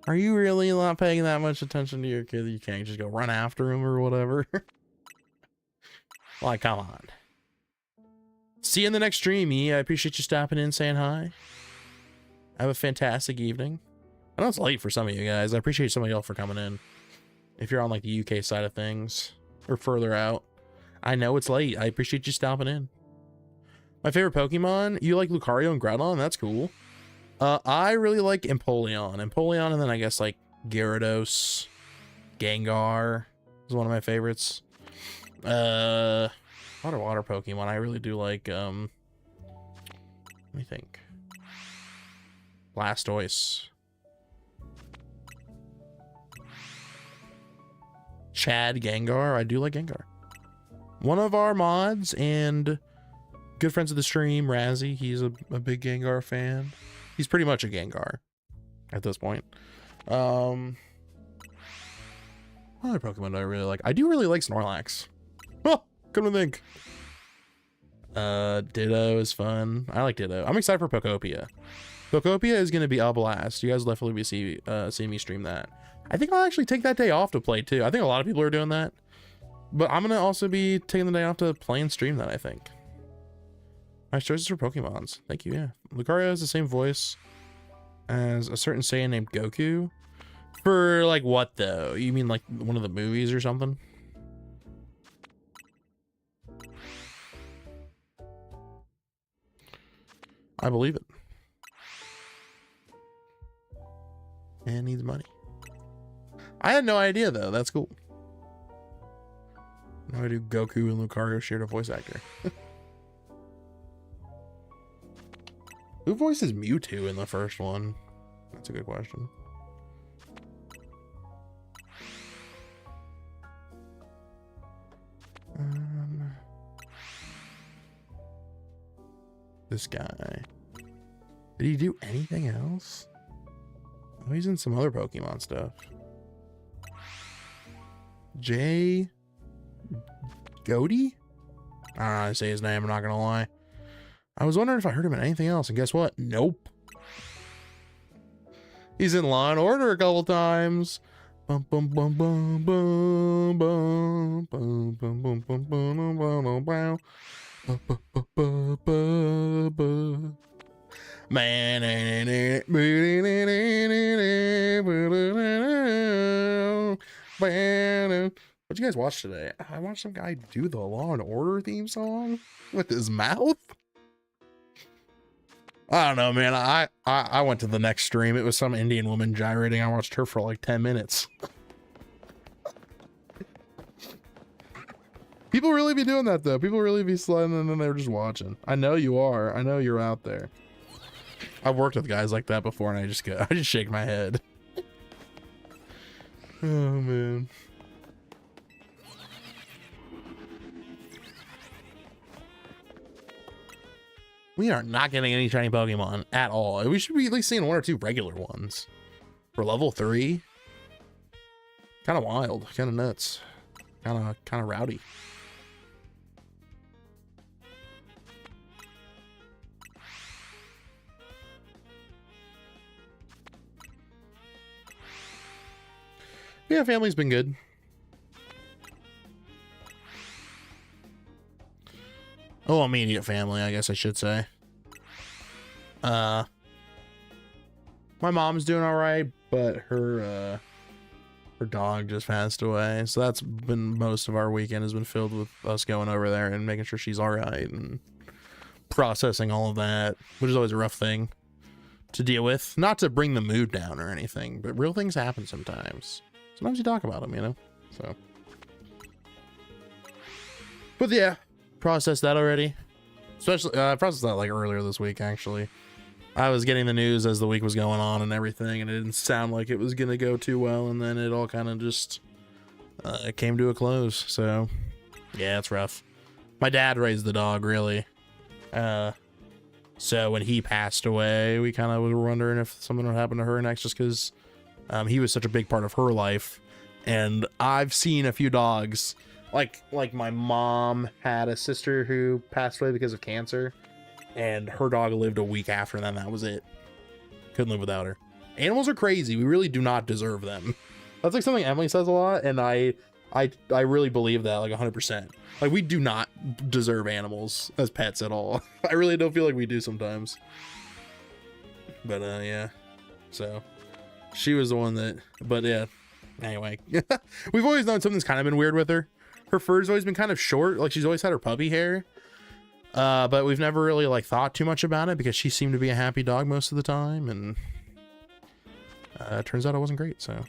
are you really not paying that much attention to your kid? You can't just go run after him or whatever. Like, come on. See you in the next stream, E. I appreciate you stopping in, saying hi. Have a fantastic evening. I know it's late for some of you guys. I appreciate some of y'all for coming in. If you're on like the UK side of things or further out, I know it's late. I appreciate you stopping in. My favorite Pokemon, you like Lucario and Groudon? That's cool. I really like Empoleon, and then I guess like Gyarados, Gengar is one of my favorites. Water Pokemon. I really do like let me think. Blastoise. Chad Gengar. I do like Gengar. One of our mods and good friends of the stream, Razzie, he's a big Gengar fan. He's pretty much a Gengar at this point. What other Pokemon do I really like? I do really like Snorlax. Oh, come to think. Ditto is fun. I like Ditto. I'm excited for Pokopia. Pokopia is going to be a blast. You guys will definitely be see me stream that. I think I'll actually take that day off to play too. I think a lot of people are doing that. But I'm going to also be taking the day off to play and stream that, I think. Nice choices for Pokemons. Thank you, yeah. Lucario has the same voice as a certain Saiyan named Goku. For like what though? You mean like one of the movies or something? I believe it. And needs money. I had no idea though. That's cool. Now I do Goku and Lucario shared a voice actor. Who voices Mewtwo in the first one? That's a good question. This guy. Did he do anything else? Oh, he's in some other Pokemon stuff. Jay Goaty? I don't know how to say his name, I'm not gonna lie. I was wondering if I heard him in anything else, and guess what? Nope. He's in Law and Order a couple times. Bum bum bum bum bum bum bum bum bum bum bum bum bum. Man, what'd you guys watch today? I watched some guy do the Law and Order theme song with his mouth. I don't know, man. I went to the next stream. It was some Indian woman gyrating. I watched her for like 10 minutes. People really be doing that though. People really be sliding and then they're just watching. I know you are. I know you're out there. I've worked with guys like that before and I just shake my head. Oh man. We are not getting any shiny Pokemon at all. We should be at least seeing one or two regular ones. For level 3. Kind of wild, kind of nuts. Kind of rowdy. Yeah, family's been good. Oh, immediate family, I guess I should say. My mom's doing all right, but her dog just passed away. So that's been most of our weekend has been filled with us going over there and making sure she's all right and processing all of that, which is always a rough thing to deal with. Not to bring the mood down or anything, but real things happen sometimes. Sometimes you talk about them, you know? So. But yeah, processed that already. Especially, I processed that like earlier this week, actually. I was getting the news as the week was going on and everything, and it didn't sound like it was going to go too well, and then it all kind of just came to a close. So, yeah, it's rough. My dad raised the dog, really. So when he passed away, we kind of were wondering if something would happen to her next, just because he was such a big part of her life. And I've seen a few dogs, like my mom had a sister who passed away because of cancer, and her dog lived a week after, and then that was it. Couldn't live without her. Animals are crazy. We really do not deserve them. That's like something Emily says a lot, and I really believe that, like 100%. Like, we do not deserve animals as pets at all. I really don't feel like we do sometimes. But yeah. So she was the one that, but yeah. Anyway, we've always known something's kind of been weird with her. Her fur's always been kind of short. Like, she's always had her puppy hair. But we've never really like thought too much about it because she seemed to be a happy dog most of the time, and it turns out it wasn't great. So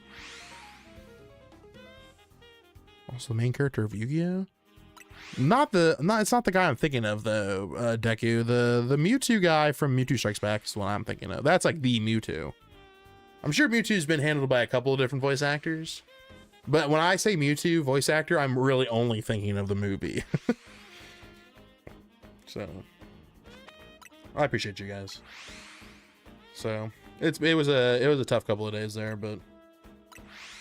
also the main character of Yu-Gi-Oh, it's not the guy I'm thinking of though. Deku, the Mewtwo guy from Mewtwo Strikes Back is the one I'm thinking of. That's like the Mewtwo. I'm sure Mewtwo's been handled by a couple of different voice actors, but when I say Mewtwo voice actor, I'm really only thinking of the movie. So I appreciate you guys. So it was a tough couple of days there, but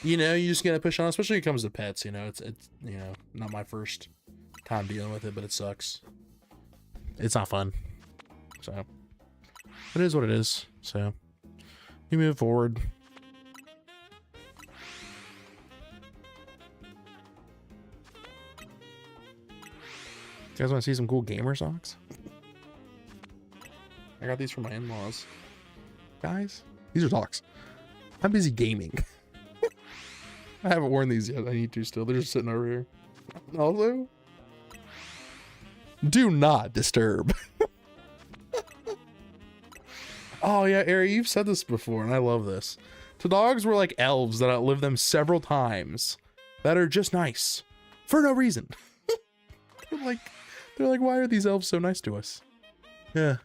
you know, you just gotta push on, especially when it comes to pets. You know, it's you know, not my first time dealing with it, but it sucks. It's not fun. So it is what it is. So you move forward. You guys want to see some cool gamer socks? I got these from my in-laws. Guys, these are socks. I'm busy gaming. I haven't worn these yet. I need to still. They're just sitting over here. Also, do not disturb. Oh yeah, Ari, you've said this before, and I love this. The dogs were like elves that outlived them several times that are just nice for no reason. They're like, why are these elves so nice to us? Yeah,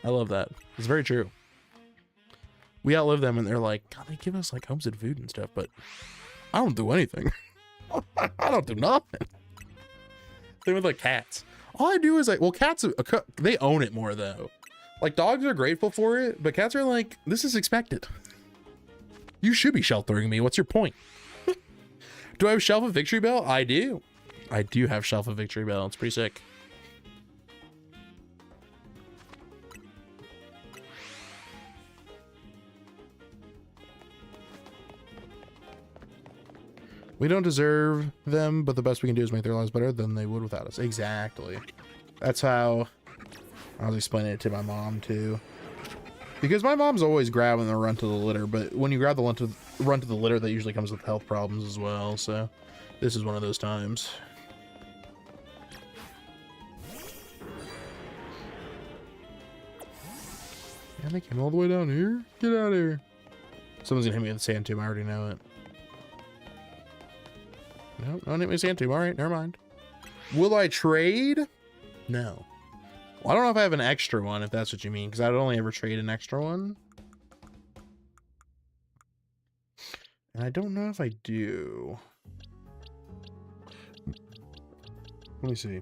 I love that. It's very true. We outlive them, and they're like, God, they give us like homes and food and stuff, but I don't do anything. I don't do nothing. Same with like cats. All I do is like, well, cats, they own it more though. Like, dogs are grateful for it, but cats are like, this is expected. You should be sheltering me. What's your point? Do I have Shalpha Victory Bell? I do. I do have Shalpha Victory Bell. It's pretty sick. We don't deserve them, but the best we can do is make their lives better than they would without us. Exactly. That's how I was explaining it to my mom too. Because my mom's always grabbing the run to the litter, but when you grab the run to the litter, that usually comes with health problems as well. So this is one of those times. And they came all the way down here? Get out of here. Someone's gonna hit me with the sand tomb. I already know it. Nope, don't hit me with sand tomb. All right, never mind. Will I trade? No. Well, I don't know if I have an extra one, if that's what you mean, because I'd only ever trade an extra one. And I don't know if I do. Let me see.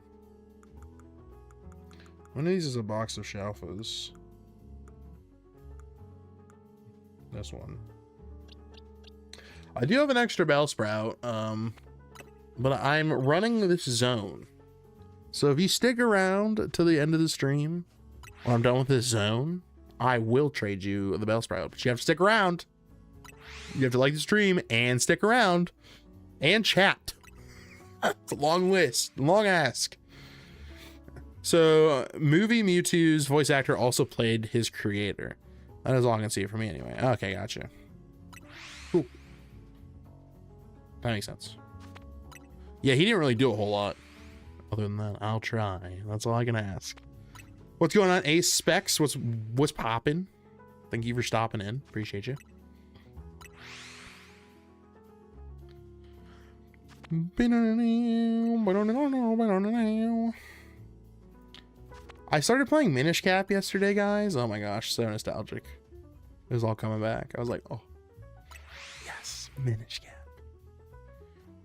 One of these is a box of shalphas. This one. I do have an extra Bellsprout, but I'm running this zone. So if you stick around to the end of the stream, when I'm done with this zone, I will trade you the Bellsprout, but you have to stick around. You have to like the stream and stick around and chat. It's a long list, long ask. So, movie Mewtwo's voice actor also played his creator. That is all I can see for me anyway. Okay, gotcha. Cool. That makes sense. Yeah, he didn't really do a whole lot. Other than that, I'll try. That's all I can ask. What's going on, Ace Specs? What's popping? Thank you for stopping in. Appreciate you. I started playing Minish Cap yesterday, guys. Oh my gosh, so nostalgic. It was all coming back. I was like, oh, yes, Minish Cap.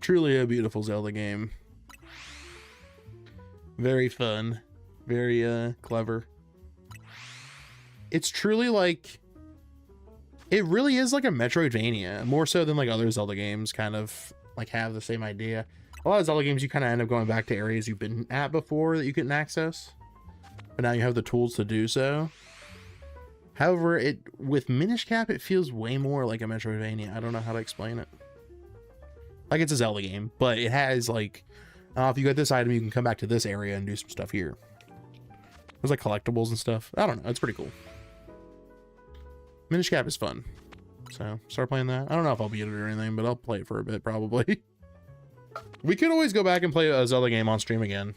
Truly a beautiful Zelda game. Very fun. Very clever. It's truly like, it really is like a Metroidvania, more so than like other Zelda games kind of like have the same idea. A lot of Zelda games, you kind of end up going back to areas you've been at before that you couldn't access, but now you have the tools to do so. However, with Minish Cap, it feels way more like a Metroidvania. I don't know how to explain it. Like, it's a Zelda game, but it has like, if you get this item, you can come back to this area and do some stuff here. There's like collectibles and stuff. I don't know. It's pretty cool. Minish Cap is fun. So start playing that. I don't know if I'll beat it or anything, but I'll play it for a bit probably. We could always go back and play a Zelda game on stream again.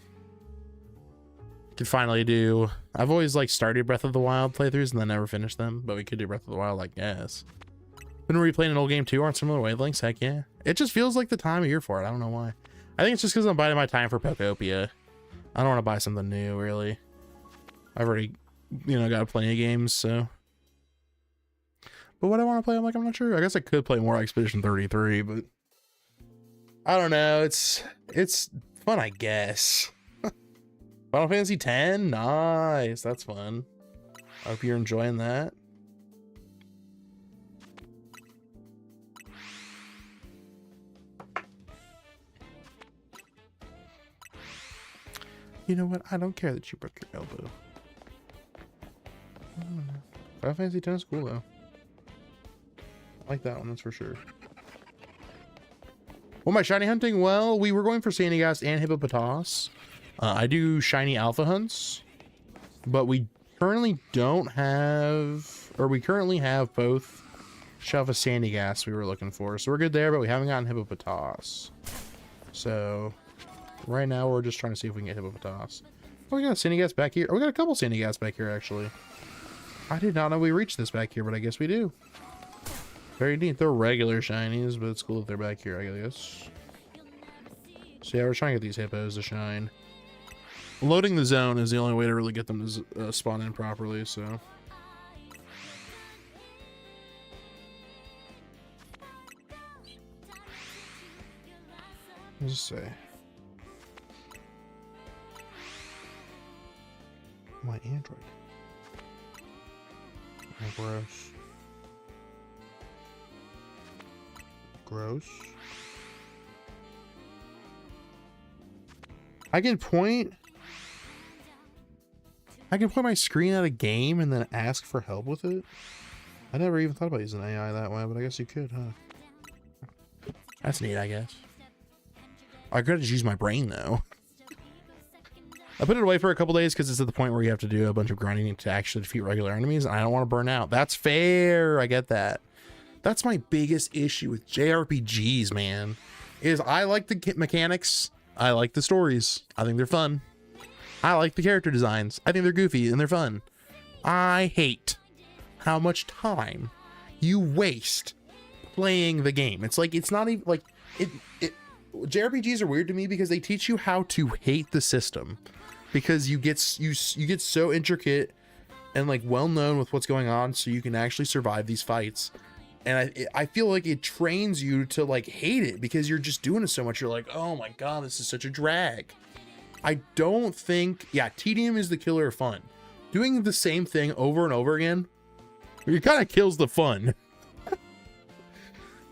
Could finally do. I've always like started Breath of the Wild playthroughs and then never finished them, but we could do Breath of the Wild, I guess. Been replaying an old game too on similar wavelengths. Heck yeah. It just feels like the time of year for it. I don't know why. I think it's just because I'm biding my time for Pokopia. I don't want to buy something new, really. I've already, got plenty of games, so. But what I want to play, I'm not sure. I guess I could play more Expedition 33, but I don't know. It's fun, I guess. Final Fantasy X, nice. That's fun. I hope you're enjoying that. You know what? I don't care that you broke your elbow. Final Fantasy X is cool though. I like that one, that's for sure. Well, my shiny hunting, well, we were going for Sandygast and Hippopotas. I do shiny alpha hunts, but we currently don't have, or we currently have both shalpha Sandygast we were looking for. So we're good there, but we haven't gotten Hippopotas. So right now we're just trying to see if we can get Hippopotas. Oh, we got a Sandygast back here. Oh, we got a couple Sandygast back here, actually. I did not know we reached this back here, but I guess we do. Very neat. They're regular shinies, but it's cool that they're back here, I guess. So yeah, we're trying to get these hippos to shine. Loading the zone is the only way to really get them to spawn in properly, so. Let's just say. My Android. Oh, gross. Gross. I can point my screen at a game and then ask for help with it. I never even thought about using AI that way, but I guess you could, huh? That's neat, I guess. I could just use my brain though. I put it away for a couple days because it's at the point where you have to do a bunch of grinding to actually defeat regular enemies, and I don't want to burn out. That's fair. I get that. That's my biggest issue with JRPGs, man. Is I like the mechanics. I like the stories. I think they're fun. I like the character designs. I think they're goofy and they're fun. I hate how much time you waste playing the game. It's like, it's not even like JRPGs are weird to me because they teach you how to hate the system, because you get so intricate and like well known with what's going on, so you can actually survive these fights. And I feel like it trains you to like hate it because you're just doing it so much. You're like, oh my god, this is such a drag. I don't think, yeah, tedium is the killer of fun. Doing the same thing over and over again, it kind of kills the fun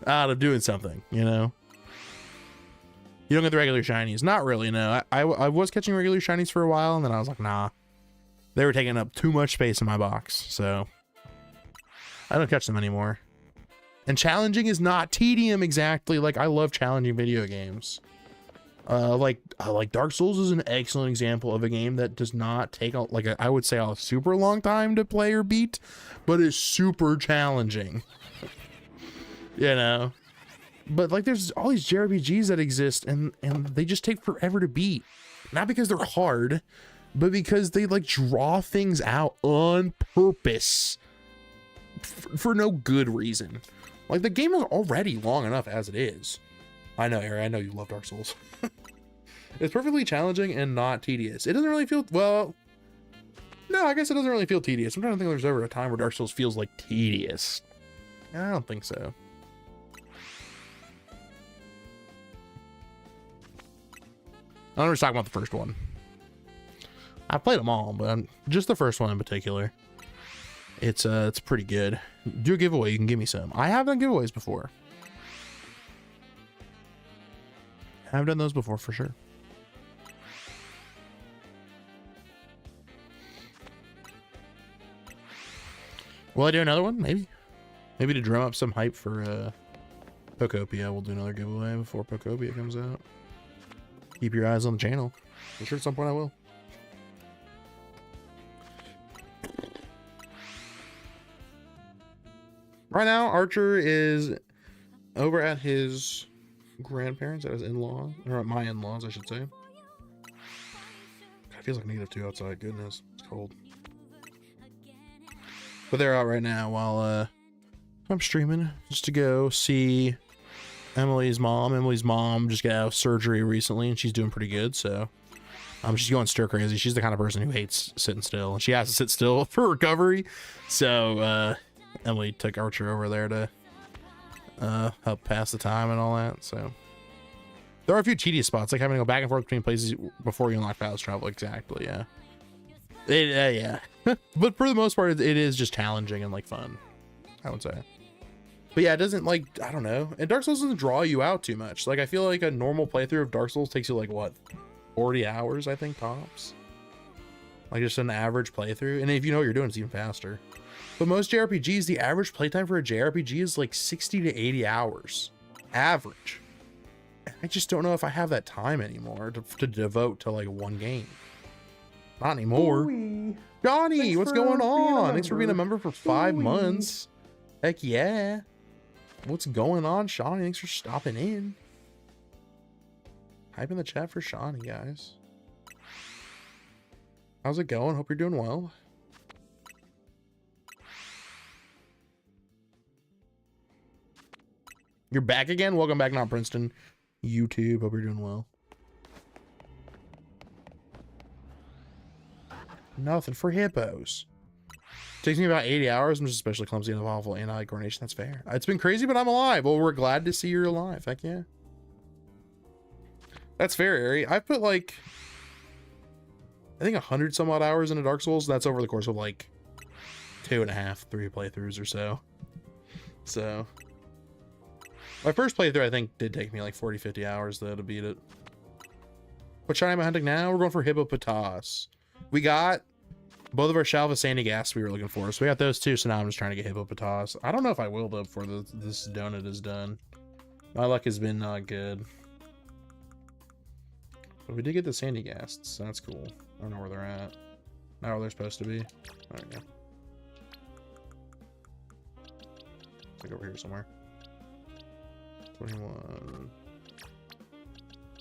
out of doing something, you know? You don't get the regular shinies. Not really, no. I was catching regular shinies for a while, and then I was like, nah. They were taking up too much space in my box, so I don't catch them anymore. And challenging is not tedium exactly. Like, I love challenging video games. Like Dark Souls is an excellent example of a game that does not take I would say a super long time to play or beat, but is super challenging. You know? But like there's all these JRPGs that exist and they just take forever to beat. Not because they're hard, but because they like draw things out on purpose for no good reason. Like the game is already long enough as it is. I know, Ari, I know you love Dark Souls. It's perfectly challenging and not tedious. It doesn't really feel, well, no, I guess it doesn't really feel tedious. I'm trying to think if there's ever a time where Dark Souls feels like tedious. I don't think so. I'm just talking about the first one. I played them all, but just the first one in particular. It's pretty good. Do a giveaway, you can give me some. I have done giveaways before. I've done those before for sure. Will I do another one? Maybe. Maybe to drum up some hype for Pokopia. We'll do another giveaway before Pokopia comes out. Keep your eyes on the channel. I'm sure at some point I will. Right now, Archer is over at his grandparents, at his in-laws, or at my in-laws, I should say. God, it feels like -2 outside. Goodness, it's cold. But they're out right now while I'm streaming just to go see Emily's mom. Emily's mom just got out of surgery recently, and she's doing pretty good. So she's going stir crazy. She's the kind of person who hates sitting still, and she has to sit still for recovery. So Emily took Archer over there to help pass the time and all that. So there are a few tedious spots, like having to go back and forth between places before you unlock fast travel. Exactly, yeah. Yeah. But for the most part, it is just challenging and like fun, I would say. But yeah, it doesn't like, I don't know. And Dark Souls doesn't draw you out too much. Like I feel like a normal playthrough of Dark Souls takes you like what, 40 hours, I think tops. Like just an average playthrough. And if you know what you're doing, it's even faster. But most JRPGs, the average playtime for a JRPG is like 60 to 80 hours. Average. I just don't know if I have that time anymore to devote to like one game. Not anymore. Ooh-wee. Johnny, what's going on? Thanks for being a member for 5 months. Heck yeah. What's going on, Shawnee? Thanks for stopping in. Hype in the chat for Shawnee, guys. How's it going? Hope you're doing well. You're back again? Welcome back, not Princeton. YouTube, hope you're doing well. Nothing for hippos. Takes me about 80 hours. I'm just especially clumsy and awful anti-coordination. That's fair. It's been crazy, but I'm alive. Well, we're glad to see you're alive. Heck yeah. That's fair, Ari. I put like, I think 100 some odd hours into Dark Souls. That's over the course of like 2.5, 3 playthroughs or so. So my first playthrough, I think, did take me like 40, 50 hours though to beat it. What shiny am I hunting now? We're going for Hippopotas. We got both of our shalpha sandy gas we were looking for, so we got those two. So now I'm just trying to get Hippopotas. I don't know if I will though before this donut is done. My luck has been not good, but we did get the sandy gas, so that's cool. I don't know where they're at. Not where they're supposed to be. There we go. It's like over here somewhere. 21.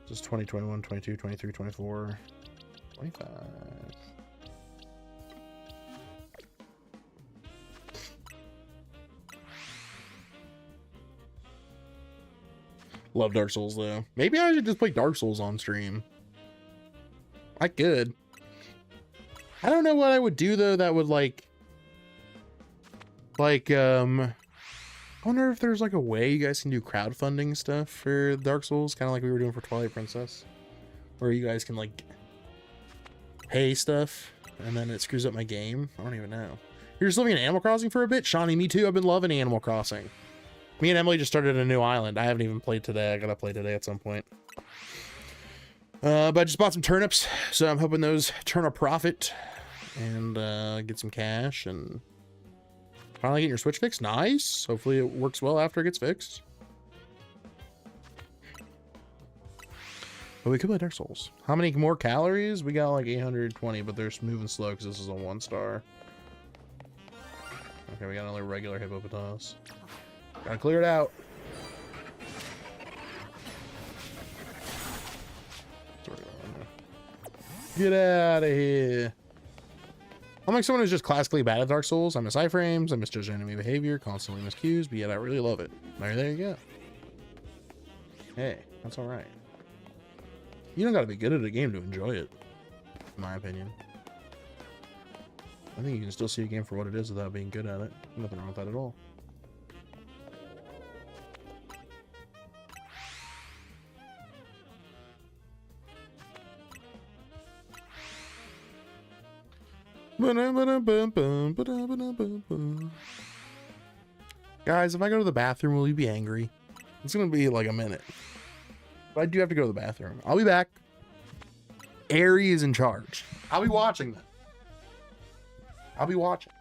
This is 20, 21, 22, 23, 24. 25. Love Dark Souls though. Maybe I should just play Dark Souls on stream. I could. I don't know what I would do though that would like I wonder if there's like a way you guys can do crowdfunding stuff for Dark Souls, kind of like we were doing for Twilight Princess, where you guys can like pay stuff and then it screws up my game. I don't even know. You're just living in Animal Crossing for a bit? Shawnee, me too. I've been loving Animal Crossing. Me and Emily just started a new island. I haven't even played today. I gotta play today at some point. But I just bought some turnips, so I'm hoping those turn a profit and get some cash and Finally getting your Switch fixed. Nice. Hopefully it works well after it gets fixed. But we could play Dark Souls. How many more calories? We got like 820, but they're moving slow because this is a 1-star. Okay, we got another regular hippopotamus. Gotta clear it out. Get out of here. I'm like someone who's just classically bad at Dark Souls. I miss iframes, I misjudge enemy behavior, constantly miss cues, but yet I really love it. There you go. Hey, that's alright. You don't gotta be good at a game to enjoy it, in my opinion. I think you can still see a game for what it is without being good at it. Nothing wrong with that at all. Guys, if I go to the bathroom, will you be angry? It's gonna be like a minute. But I do have to go to the bathroom. I'll be back. Ari is in charge. I'll be watching them. I'll be watching.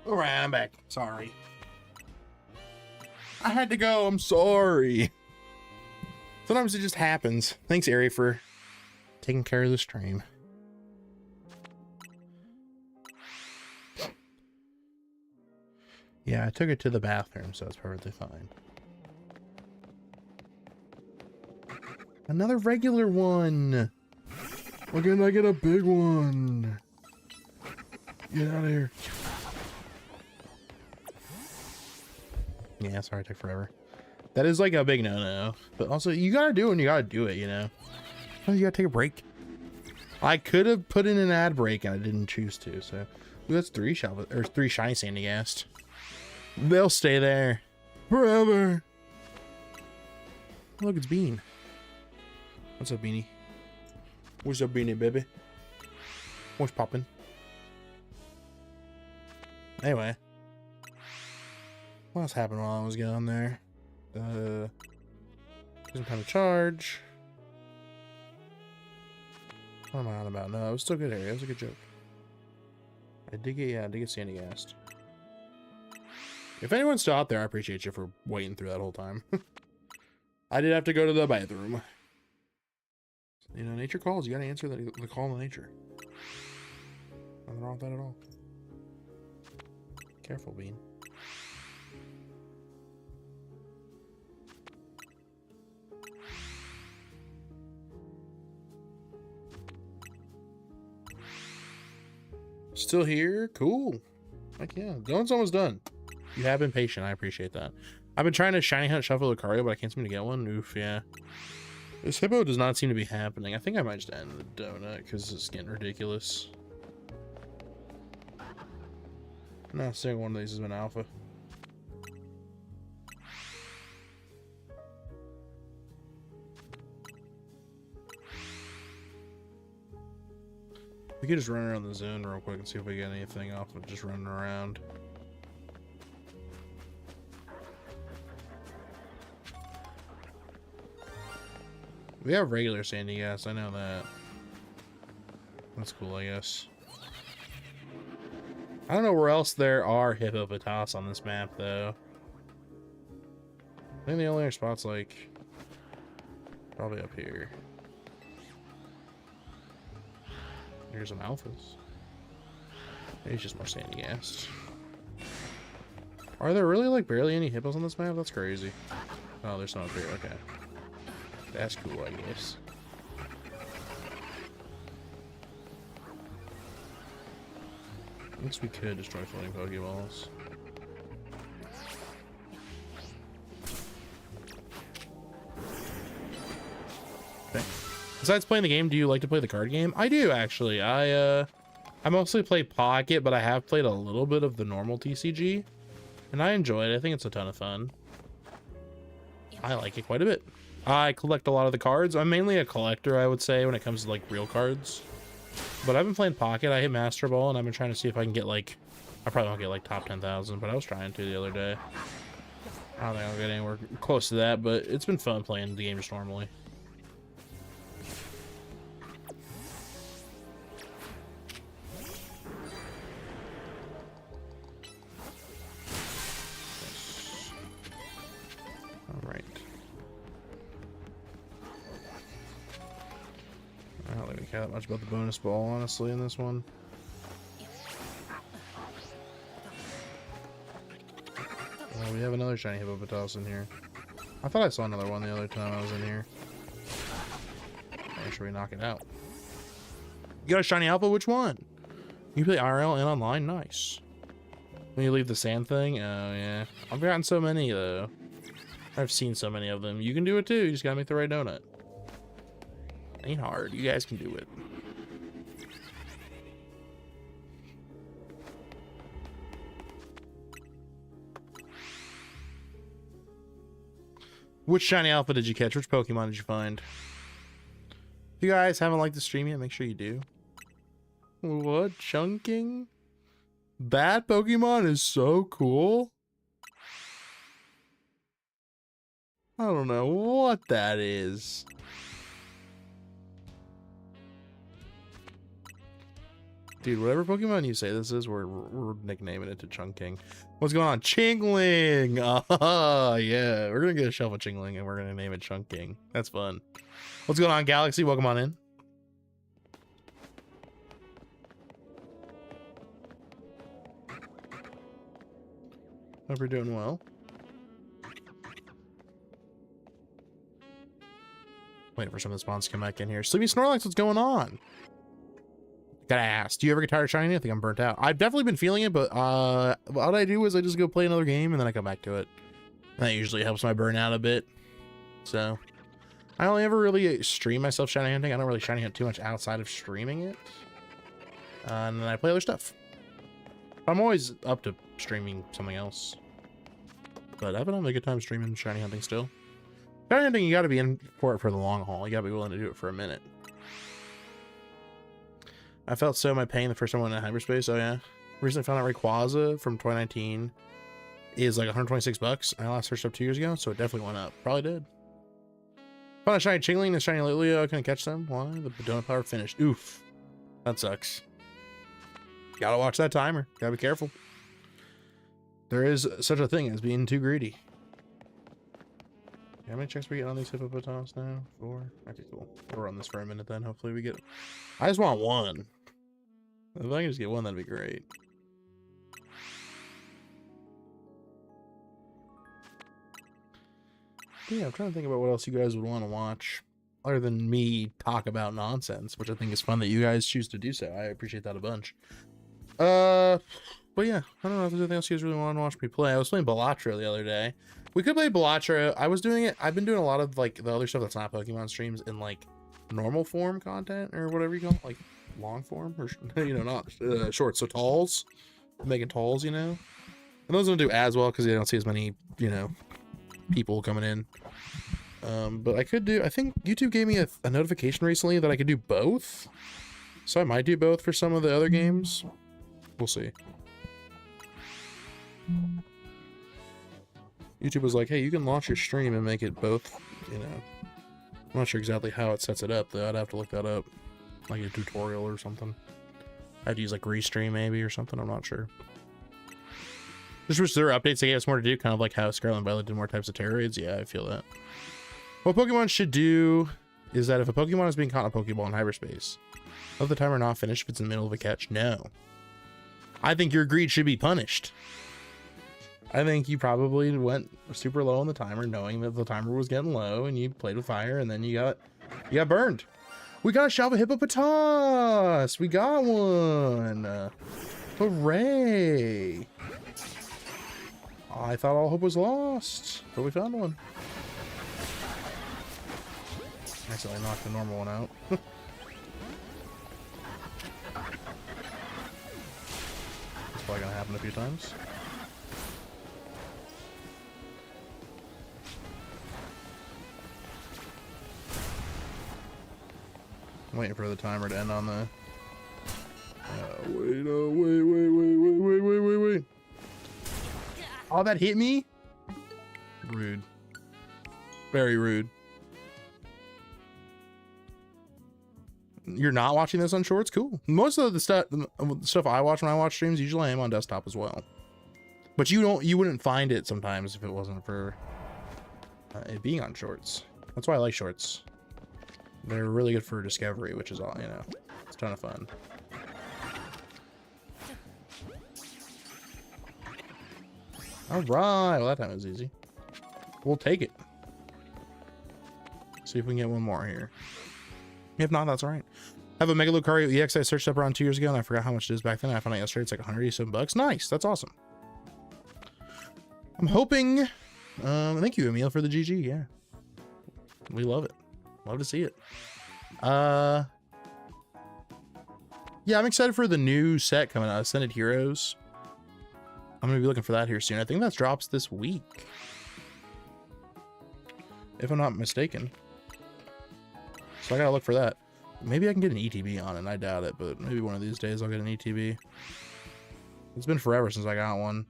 All right, I'm back. Sorry. I had to go. I'm sorry. Sometimes it just happens. Thanks, Ari, for taking care of the stream. Yeah, I took it to the bathroom, so it's perfectly fine. Another regular one. Why can't I get a big one? Get out of here. Yeah, sorry, it took forever. That is like a big no-no. But also, you gotta do it when you gotta do it, you know? Oh, you gotta take a break. I could have put in an ad break and I didn't choose to, so. Ooh, that's 3 shalpha, or 3 shiny Sandygast. They'll stay there forever. Look, it's Bean. What's up, Beanie? What's up, Beanie, baby? What's poppin'? Anyway. What else happened while I was going there? Some kind of charge. What am I on about? No, it was still good area. It was a good joke. I did get Sandygast. If anyone's still out there, I appreciate you for waiting through that whole time. I did have to go to the bathroom. You know, nature calls. You gotta answer the call of nature. Nothing wrong with that at all. Careful, Bean. Still here? Cool. Heck yeah. Going almost done. You have been patient. I appreciate that. I've been trying to shiny hunt Shuffle Lucario, but I can't seem to get one. Oof, yeah. This hippo does not seem to be happening. I think I might just end the donut because it's getting ridiculous. Not saying one of these has been alpha. We could just run around the zone real quick and see if we get anything off of just running around. We have regular Sandygast, I know that. That's cool, I guess. I don't know where else there are Hippopotas on this map, though. I think the only other spot's like probably up here. Here's some alphas. Maybe it's just more Sandygast. Are there really like barely any hippos on this map? That's crazy. Oh, there's some up here. Okay. That's cool, I guess. I guess we could destroy floating Pokeballs. Okay. Besides playing the game, do you like to play the card game? I do, actually. I mostly play Pocket, but I have played a little bit of the normal TCG. And I enjoy it. I think it's a ton of fun. I like it quite a bit. I collect a lot of the cards. I'm mainly a collector, I would say, when it comes to like real cards. But I've been playing Pocket. I hit Master Ball, and I've been trying to see if I can get like, I probably won't get like top 10,000, but I was trying to the other day. I don't think I'll get anywhere close to that, but it's been fun playing the game just normally. All right. I don't really care that much about the bonus ball, honestly, in this one. Oh, we have another shiny Hippopotas in here. I thought I saw another one the other time I was in here. Make sure we knock it out. You got a shiny alpha? Which one? You play IRL and online? Nice. When you leave the sand thing? Oh, yeah. I've gotten so many, though. I've seen so many of them. You can do it, too. You just gotta make the right donut. Ain't hard. You guys can do it. Which shiny alpha did you catch? Which Pokemon did you find? If you guys haven't liked the stream yet, make sure you do. What? Chunking? That Pokemon is so cool. I don't know what that is. Dude, whatever Pokemon you say this is, we're nicknaming it to Chunking. What's going on? Chingling! Oh, yeah. We're going to get a shelf of Chingling and we're going to name it Chunking. That's fun. What's going on, Galaxy? Welcome on in. Hope you're doing well. Waiting for some of the spawns to come back in here. Sleepy Snorlax, what's going on? Gotta ask, do you ever get tired of shiny? I think I'm burnt out. I've definitely been feeling it, but what I do is I just go play another game and then I come back to it. And that usually helps my burnout a bit. So I only ever really stream myself shiny hunting. I don't really shiny hunt too much outside of streaming it. And then I play other stuff. I'm always up to streaming something else. But I've been having a good time streaming shiny hunting still. Shiny hunting, you gotta be in for it for the long haul. You gotta be willing to do it for a minute. I felt so my pain the first time I went into hyperspace. Oh yeah. Recently found out Rayquaza from 2019 is like 126 bucks. I last searched up 2 years ago, so it definitely went up. Probably did. Found a shiny Chingling and a shiny Litleo. I couldn't catch them. Why? The donut power finished. Oof. That sucks. Gotta watch that timer. Gotta be careful. There is such a thing as being too greedy. How many checks we get on these hippopotamus now? 4? Okay, cool. We'll run this for a minute then. Hopefully we get... I just want one. If I can just get one, that'd be great. But yeah, I'm trying to think about what else you guys would want to watch. Other than me talk about nonsense, which I think is fun that you guys choose to do so. I appreciate that a bunch. But yeah, I don't know if there's anything else you guys really want to watch me play. I was playing Balatro the other day. We could play Balatro. I was doing it. I've been doing a lot of like the other stuff that's not Pokemon streams in like normal form content or whatever you call it, like long form or you know, not short. So talls, I'm making talls, you know, and those don't do as well because they don't see as many, you know, people coming in. But I could do. I think YouTube gave me a notification recently that I could do both, so I might do both for some of the other games. We'll see. YouTube was like, hey, you can launch your stream and make it both, you know. I'm not sure exactly how it sets it up, though. I'd have to look that up. Like a tutorial or something. I'd use like Restream maybe or something. I'm not sure. Just wish there were updates that gave us more to do, kind of like how Scarlet and Violet did more types of Terrorids. Yeah, I feel that. What Pokemon should do is that if a Pokemon is being caught in a Pokeball in hyperspace, let the timer not finish if it's in the middle of a catch. No. I think your greed should be punished. I think you probably went super low on the timer, knowing that the timer was getting low, and you played with fire, and then you got burned. We got a shalpha hippopotamus. We got one. Hooray! I thought all hope was lost, but we found one. Accidentally knocked the normal one out. It's probably gonna happen a few times. I'm waiting for the timer to end on the... wait. Oh, that hit me? Rude. Very rude. You're not watching this on shorts? Cool. Most of the stuff I watch when I watch streams, usually I am on desktop as well. But you wouldn't find it sometimes if it wasn't for it being on shorts. That's why I like shorts. They're really good for discovery, which is all, you know, it's a ton of fun. All right, well, that time was easy. We'll take it. See if we can get one more here. If not, that's all right. I have a Mega Lucario EX I searched up around 2 years ago, and I forgot how much it is back then. I found out yesterday it's like 187 bucks. Nice, that's awesome. I'm hoping. Thank you, Emil, for the GG. Yeah, we love it. Love to see it. Yeah, I'm excited for the new set coming out, Ascended Heroes. I'm gonna be looking for that here soon. I think that drops this week, if I'm not mistaken. So I gotta look for that. Maybe I can get an ETB on it. I doubt it, but maybe one of these days I'll get an ETB. It's been forever since I got one.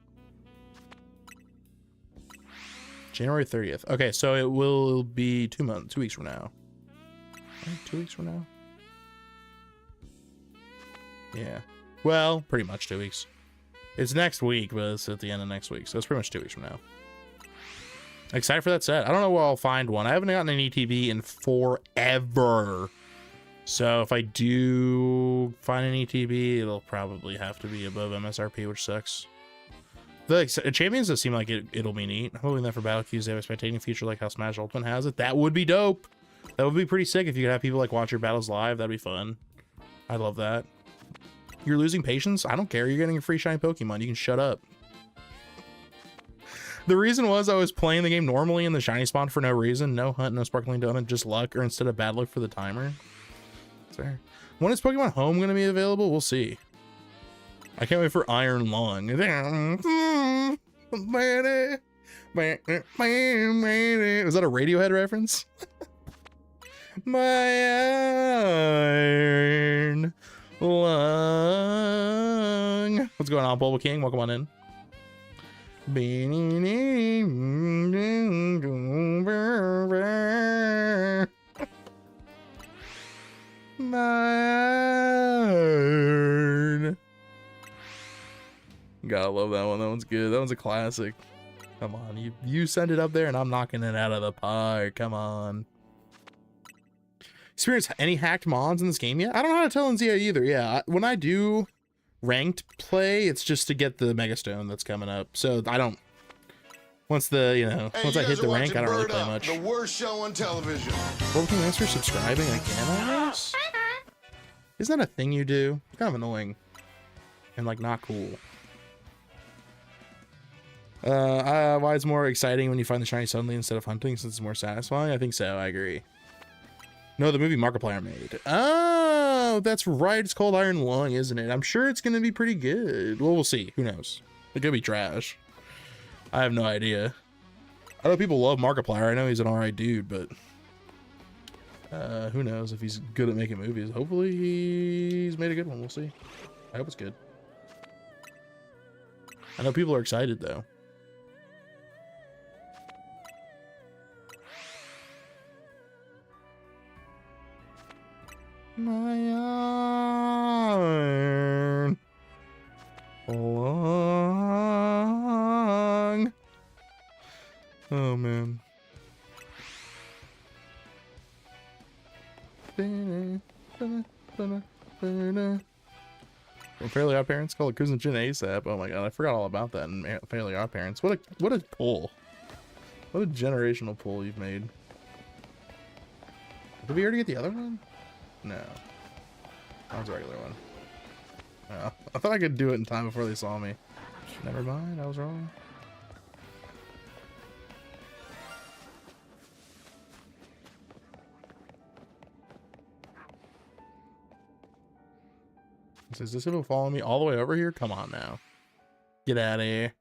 January 30th. Okay, so it will be 2 weeks from now. 2 weeks from now? Yeah. Well, pretty much 2 weeks. It's next week, but it's at the end of next week, so it's pretty much 2 weeks from now. Excited for that set. I don't know where I'll find one. I haven't gotten an ETB in forever. So if I do find an ETB, it'll probably have to be above MSRP, which sucks. The champions does seem like it'll be neat. I'm hoping that for Battle Queues they have a spectating feature like how Smash Ultimate has it. That would be dope. That would be pretty sick if you could have people like watch your battles live. That'd be fun. I love that. You're losing patience? I don't care. You're getting a free shiny Pokemon. You can shut up. The reason was I was playing the game normally in the shiny spawn for no reason. No hunt, no sparkling donut, just luck, or instead of bad luck for the timer. Fair. When is Pokemon Home going to be available? We'll see. I can't wait for Iron Lung. Was that a Radiohead reference? My Iron Lung. What's going on, Bulba King? Welcome on in. Iron. Gotta love that one. That one's good. That one's a classic. Come on, you send it up there and I'm knocking it out of the park. Come on. Experience any hacked mods in this game yet? I don't know how to tell in ZA either. Yeah, when I do ranked play, it's just to get the Mega Stone that's coming up. So I don't. Once once I hit the rank, I don't really play much. The worst show on television. Well, thanks for subscribing again, almost. Isn't that a thing you do? It's kind of annoying and like not cool. Why it's more exciting when you find the shiny suddenly instead of hunting since it's more satisfying? I think so. I agree. No, the movie Markiplier made. Oh, that's right. It's called Iron Lung, isn't it? I'm sure it's going to be pretty good. Well, we'll see. Who knows? It could be trash. I have no idea. I know people love Markiplier. I know he's an alright dude, but who knows if he's good at making movies. Hopefully he's made a good one. We'll see. I hope it's good. I know people are excited though. My Iron Lung. Oh man. Fairly Odd Parents call it Cruising Chin ASAP. Oh my god, I forgot all about that in Fairly Odd Parents. What a pull. What a generational pull you've made. Did we already get the other one? No. That was a regular one. Oh, I thought I could do it in time before they saw me. Never mind, I was wrong. Says this will follow me all the way over here? Come on now. Get out of here.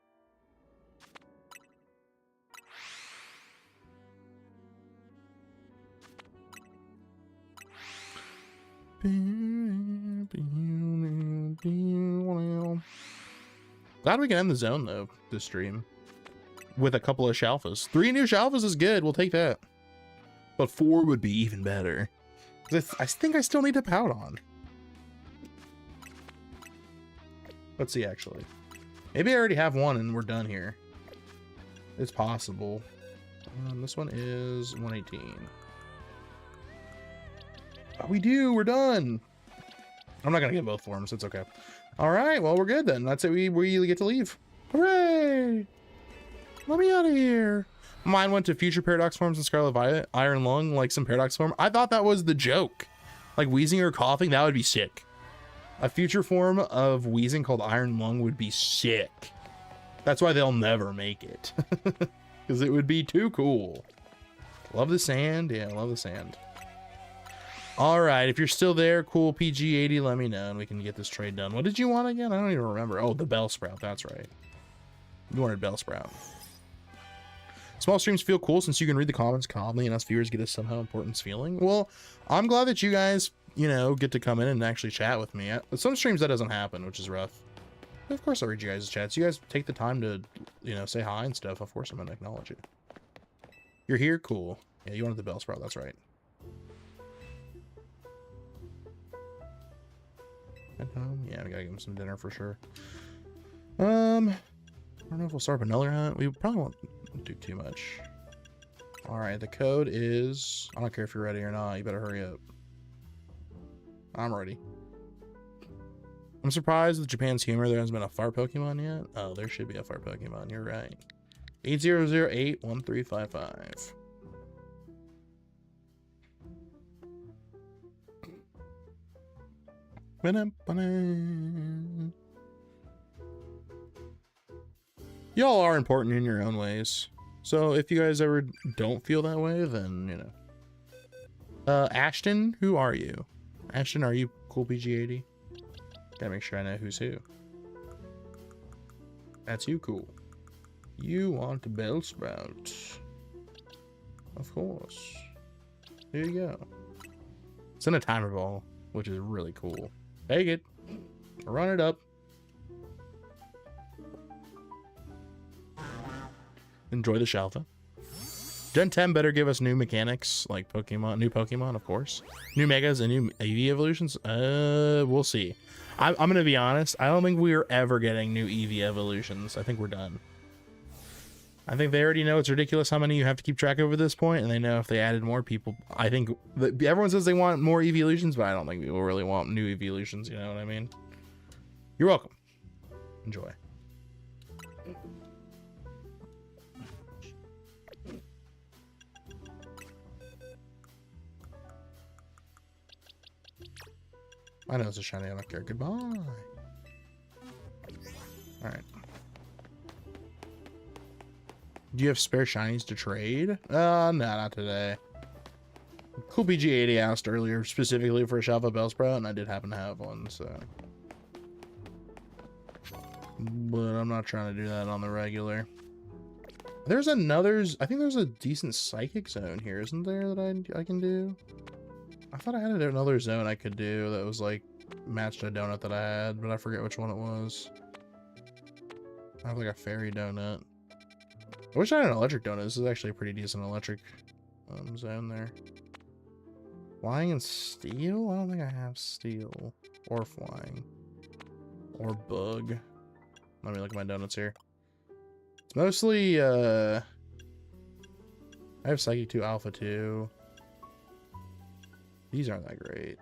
Glad we can end the zone though this stream with a couple of shalphas. 3 new shalphas is good. We'll take that. But 4 would be even better. I think I still need to pout on. Let's see, actually. Maybe I already have one and we're done here. It's possible. This one is 118. Oh, we do. We're done. I'm not going to get both forms. It's okay. All right. Well, we're good then. That's it. We get to leave. Hooray. Let me out of here. Mine went to future Paradox forms and Scarlet Violet. Iron Lung, like some Paradox form. I thought that was the joke. Like wheezing or coughing. That would be sick. A future form of wheezing called Iron Lung would be sick. That's why they'll never make it. Because it would be too cool. Love the sand. Yeah, love the sand. All right, if you're still there, cool, PG80, let me know and we can get this trade done. What did you want again? I don't even remember. Oh, the Bellsprout. That's right. You wanted Bellsprout. Small streams feel cool since you can read the comments calmly and us viewers get a somehow importance feeling. Well, I'm glad that you guys, you know, get to come in and actually chat with me. Some streams that doesn't happen, which is rough. But of course I'll read you guys' chats. You guys take the time to, you know, say hi and stuff. Of course I'm gonna acknowledge it. You're here? Cool. Yeah, you wanted the Bellsprout. That's right. at home? Yeah, we gotta give him some dinner for sure. I don't know if we'll start up another hunt. We probably won't do too much. All right, the code is, I don't care if you're ready or not, you better hurry up. I'm ready. I'm surprised with Japan's humor there hasn't been a fart Pokemon yet. Oh, there should be a fart Pokemon, you're right. 80081355. Y'all are important in your own ways. So if you guys ever don't feel that way, then, you know. Ashton, who are you? Ashton, are you cool PG80? Gotta make sure I know who's who. That's you, cool. You want the Bellsprout. Of course. Here you go. It's in a timer ball, which is really cool. Take it. Run it up. Enjoy the shalpha. Gen 10 better give us new mechanics, like Pokemon, new Pokemon, of course. New Megas and new EV evolutions. We'll see. I'm gonna be honest. I don't think we're ever getting new EV evolutions. I think we're done. I think they already know it's ridiculous how many you have to keep track of at this point, and they know if they added more people. I think everyone says they want more evolutions, but I don't think people really want new evolutions. You know what I mean? You're welcome. Enjoy. I know it's a shiny, I don't care. Goodbye. Alright. Do you have spare shinies to trade? No, not today. Cool BG80 asked earlier specifically for a Shalpha Bellsprout, and I did happen to have one, so. But I'm not trying to do that on the regular. There's another, I think there's a decent psychic zone here, isn't there, that I can do? I thought I had another zone I could do that was like matched a donut that I had, but I forget which one it was. I have like a fairy donut. I wish I had an electric donut. This is actually a pretty decent electric zone there. Flying and steel? I don't think I have steel or flying or bug. Let me look at my donuts here. It's mostly I have Psychic 2, Alpha 2. These aren't that great.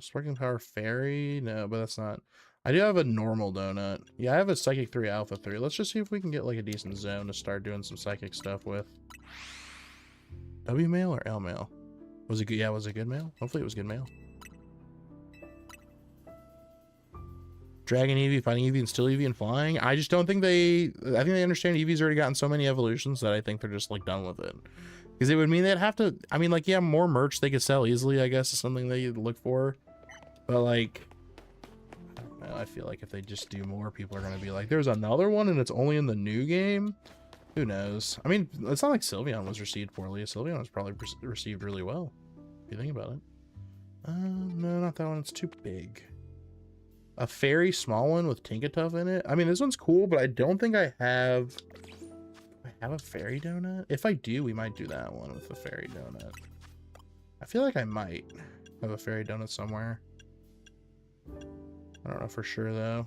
Sparking Power Fairy? No, but that's not. I do have a normal donut. Yeah, I have a Psychic 3, Alpha 3. Let's just see if we can get like a decent zone to start doing some psychic stuff with. W mail or L mail? Was it good? Yeah, was it good mail? Hopefully it was good mail. Dragon Eevee, Fighting Eevee, and Still Eevee, and Flying. I just don't think I think they understand Eevee's already gotten so many evolutions that I think they're just like done with it. Because it would mean they'd have to, I mean, like, yeah, more merch they could sell easily, I guess, is something that you'd look for. But, like, I don't know, I feel like if they just do more, people are going to be like, there's another one and it's only in the new game? Who knows? I mean, it's not like Sylveon was received poorly. Sylveon was probably received really well, if you think about it. No, not that one. It's too big. A fairy small one with Tinkatuff in it? I mean, this one's cool, but I don't think I have... I have a fairy donut? If I do, we might do that one with the fairy donut. I feel like I might have a fairy donut somewhere. I don't know for sure, though.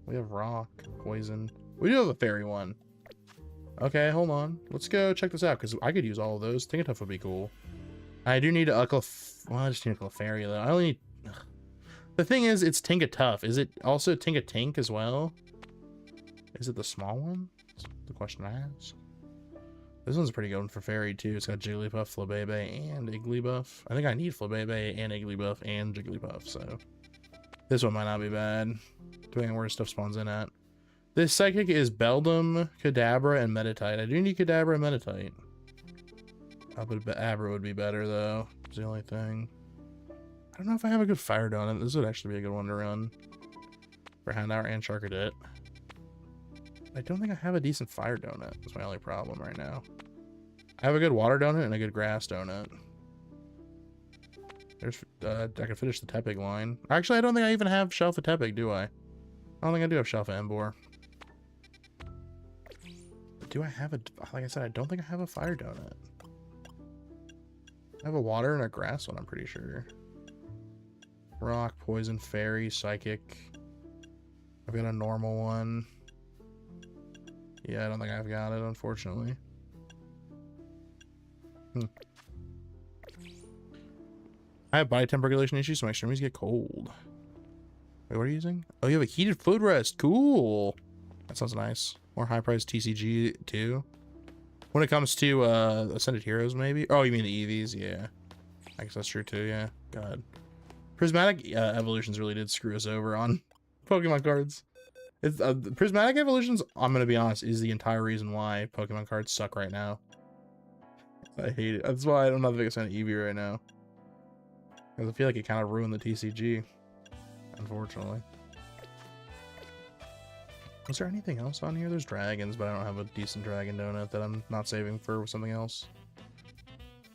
We have rock, poison. We do have a fairy one. Okay, hold on. Let's go check this out, because I could use all of those. Tinkatuff would be cool. I do need a well, I just need a Clefairy, though. I only need... Ugh. The thing is, it's Tinkatuff. Is it also Tinkatink as well? Is it the small one? That's the question I ask. This one's a pretty good one for fairy, too. It's got Jigglypuff, Flabébé, and Igglybuff. I think I need Flabébé and Igglybuff and Jigglypuff, so... This one might not be bad, depending on where stuff spawns in at. This Psychic is Beldum, Kadabra, and Meditite. I do need Kadabra and Meditite. But Abra would be better, though. It's the only thing. I don't know if I have a good Fire Donut. This would actually be a good one to run. For Houndour and Charcadet. I don't think I have a decent Fire Donut. That's my only problem right now. I have a good Water Donut and a good Grass Donut. There's, I can finish the Tepig line. Actually, I don't think I even have Shalpha Tepig, do I? I don't think I do have Shalpha Embor. But do I have a... Like I said, I don't think I have a Fire Donut. I have a water and a grass one, I'm pretty sure. Rock, poison, fairy, psychic. I've got a normal one. Yeah, I don't think I've got it, unfortunately. I have body temp regulation issues, so my extremities get cold. Wait, what are you using? Oh, you have a heated footrest. Cool. That sounds nice. More high-priced TCG, too. When it comes to Ascended Heroes, maybe? Oh, you mean the EVs? Yeah. I guess that's true, too, yeah. God. Prismatic Evolutions really did screw us over on Pokemon cards. It's Prismatic Evolutions, I'm going to be honest, is the entire reason why Pokemon cards suck right now. I hate it. That's why I'm not the biggest fan of Eevee right now. Because I feel like it kind of ruined the TCG. Unfortunately. Was there anything else on here? There's dragons, but I don't have a decent dragon donut that I'm not saving for something else.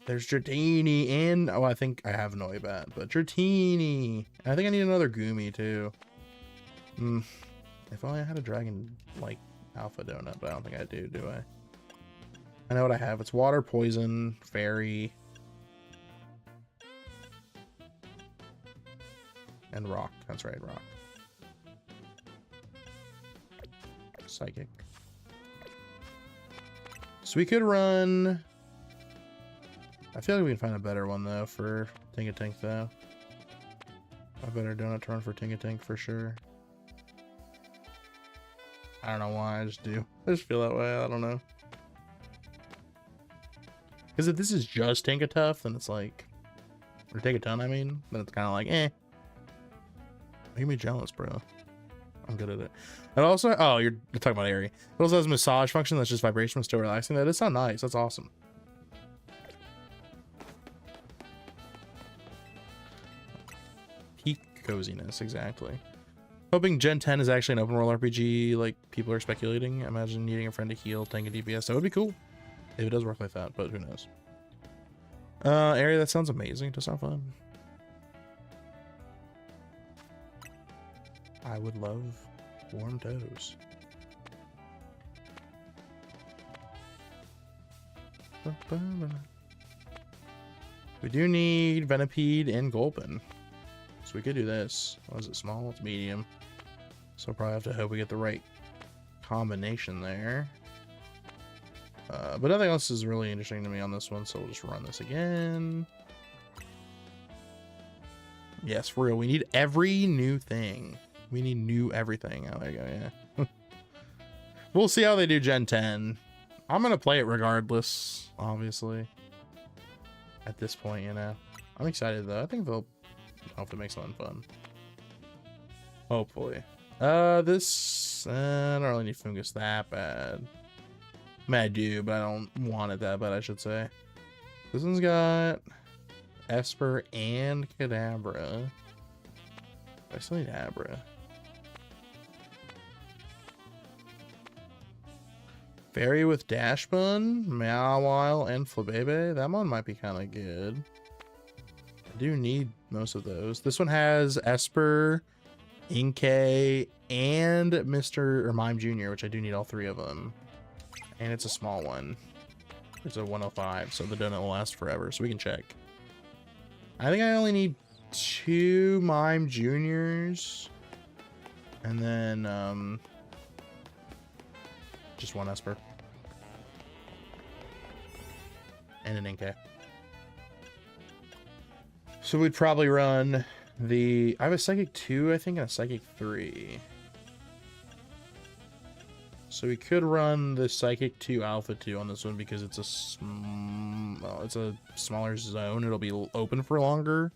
There's Dratini and... Oh, I think I have Noibat, but Dratini. I think I need another Goomy, too. If only I had a dragon, like, alpha donut, but I don't think I do I? I know what I have. It's water, poison, fairy, and rock. That's right, rock. Psychic. So we could run... I feel like we can find a better one, though, for Tinkatank, though. A better donut to run for Tinkatank, for sure. I don't know why, I just do. I just feel that way, I don't know. Because if this is just Tinkatuff, then it's like... Or Tinkaton, I mean. Then it's kind of like, eh. Make me jealous, bro. I'm good at it. And also, oh, you're talking about Airy. It also has a massage function that's just vibration, but still relaxing. That does sound nice. That's awesome. Peak coziness, exactly. Hoping Gen 10 is actually an open world RPG, like people are speculating. Imagine needing a friend to heal, tank, and DPS. That would be cool if it does work like that, but who knows. Area, that sounds amazing. It does sound fun. I would love warm toes. We do need Venipede and Gulpin. So we could do this. What is it, small? It's medium. So probably have to hope we get the right combination there. But nothing else is really interesting to me on this one, so we'll just run this again. Yes, for real, we need every new thing. We need new everything. Oh, there you go, yeah. We'll see how they do Gen 10. I'm gonna play it regardless, obviously. At this point, you know. I'm excited, though. I think they'll hopefully make something fun. Hopefully. This... I don't really need Fungus that bad. I mean, I do, but I don't want it that bad, I should say. This one's got Esper and Kadabra. I still need Abra. Fairy with Dashbun, Mawile, and Flabebe. That one might be kind of good. I do need most of those. This one has Esper, Inkay, and Mr. or Mime Jr., which I do need all three of them. And it's a small one. It's a 105, so the donut will last forever, so we can check. I think I only need 2 Mime Juniors. And then, just 1 Esper. And an Inkay. So we'd probably run the... I have a Psychic 2, I think, and a Psychic 3. So we could run the Psychic 2 Alpha 2 on this one because it's a smaller zone. It'll be open for longer,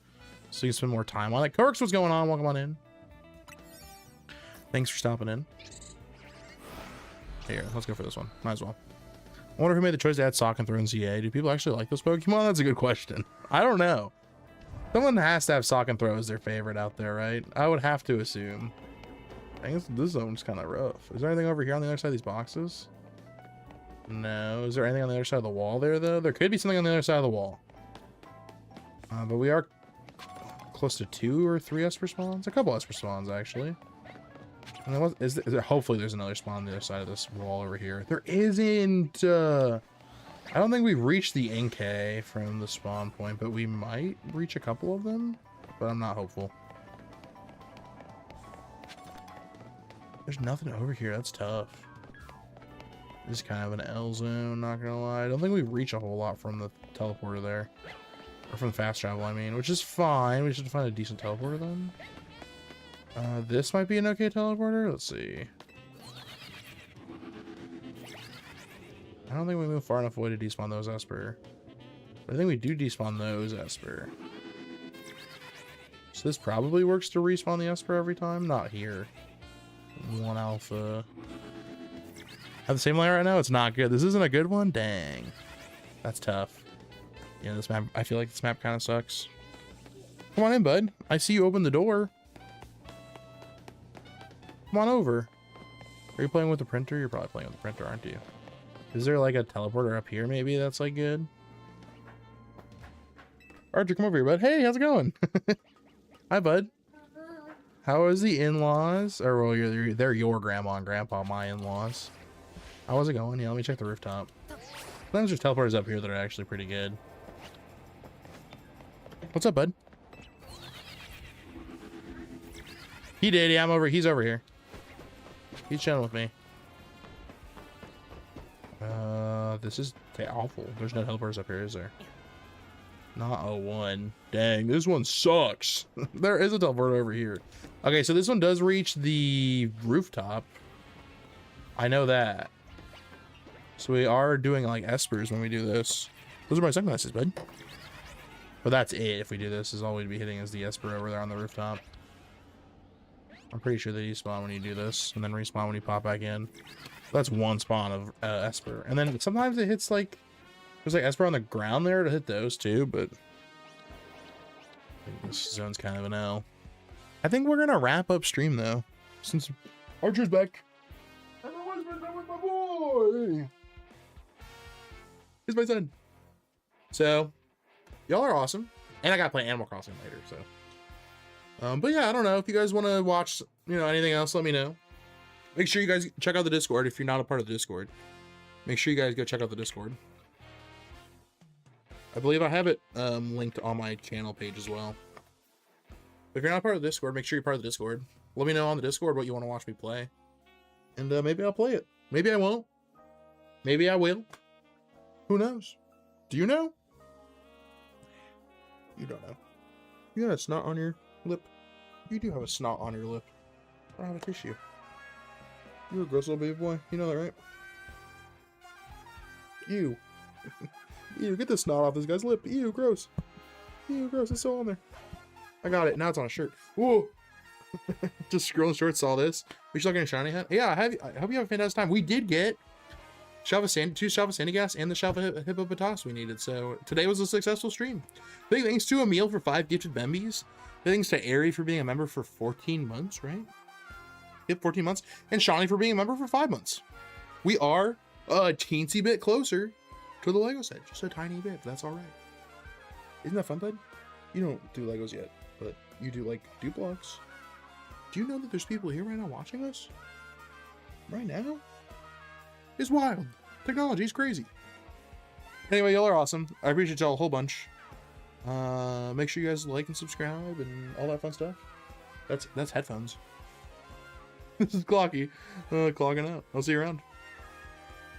so you can spend more time on it. Corks, what's going on? Welcome on in. Thanks for stopping in. Here, let's go for this one. Might as well. I wonder who made the choice to add Sock and Throw in ZA. Do people actually like those Pokemon? That's a good question. I don't know. Someone has to have Sock and Throw as their favorite out there, right? I would have to assume. I guess this zone's kind of rough. Is there anything over here on the other side of these boxes? No. Is there anything on the other side of the wall there, though? There could be something on the other side of the wall. But we are close to 2 or 3 Esper spawns. A couple Esper spawns, actually. And then hopefully there's another spawn on the other side of this wall over here. There isn't! I don't think we've reached the Inkay from the spawn point, but we might reach a couple of them, but I'm not hopeful. There's nothing over here. That's tough. This is kind of an L zone, not gonna lie. I don't think we reach a whole lot from the teleporter there. Or from fast travel, I mean, which is fine. We should find a decent teleporter then. This might be an okay teleporter. Let's see. I don't think we move far enough away to despawn those Esper. But I think we do despawn those Esper. So this probably works to respawn the Esper every time. Not here. 1 alpha. Have the same layer right now? It's not good. This isn't a good one? Dang. That's tough. Yeah, this map, I feel like this map kind of sucks. Come on in, bud. I see you open the door. Come on over. Are you playing with the printer? You're probably playing with the printer, aren't you? Is there like a teleporter up here maybe that's like good? Archer, come over here, bud. Hey, how's it going? Hi, bud. How is the in-laws? Or well, they're your grandma and grandpa, my in-laws. How is it going? Yeah, let me check the rooftop. Sometimes there's teleporters up here that are actually pretty good. What's up, bud? He did, yeah, he's over here. He's chilling with me. This is awful. There's no helpers up here, is there? Not a one. Dang, this one sucks. There is a teleporter over here. Okay, so this one does reach the rooftop. I know that. So we are doing like espers when we do this. Those are my sunglasses, bud. But that's it. If we do this, is all we'd be hitting is the esper over there on the rooftop. I'm pretty sure they despawn when you do this, and then respawn when you pop back in. That's one spawn of esper, and then sometimes it hits like there's like esper on the ground there to hit those too. But I think this zone's kind of an L. I think we're gonna wrap up stream though, since Archer's back. Everyone's been done with my boy. He's my son. So y'all are awesome, and I gotta play Animal Crossing later. So, but yeah, I don't know if you guys want to watch, anything else. Let me know. Make sure you guys check out the Discord if you're not a part of the Discord. Make sure you guys go check out the Discord. I believe I have it linked on my channel page as well. If you're not part of the Discord, make sure you're part of the Discord. Let me know on the Discord what you want to watch me play. And maybe I'll play it. Maybe I won't. Maybe I will. Who knows? Do you know? You don't know. You got a snot on your lip. You do have a snot on your lip. I don't have a tissue. You're a gross little baby boy. You know that, right? Ew. Ew, get the snot off this guy's lip. Ew, gross. Ew, gross. It's still on there. I got it. Now it's on a shirt. Whoa. Just scrolling short, saw this. We still getting a shiny hat? Yeah, I hope you have a fantastic time. We did get two shalpha sandy gas and the shalpha hippopotas we needed. So today was a successful stream. Big thanks to Emil for 5 gifted Bembies. Big thanks to Ari for being a member for 14 months, right? Yep, 14 months. And Shawnee for being a member for 5 months. We are a teensy bit closer to the Lego set. Just a tiny bit, but that's all right. Isn't that fun, bud? You don't do Legos yet, but you do like Duplox. Do you know that there's people here right now watching us? Right now? It's wild. Technology is crazy. Anyway, y'all are awesome. I appreciate y'all a whole bunch. Make sure you guys like and subscribe and all that fun stuff. That's headphones. This is Clocky. Clogging out. I'll see you around.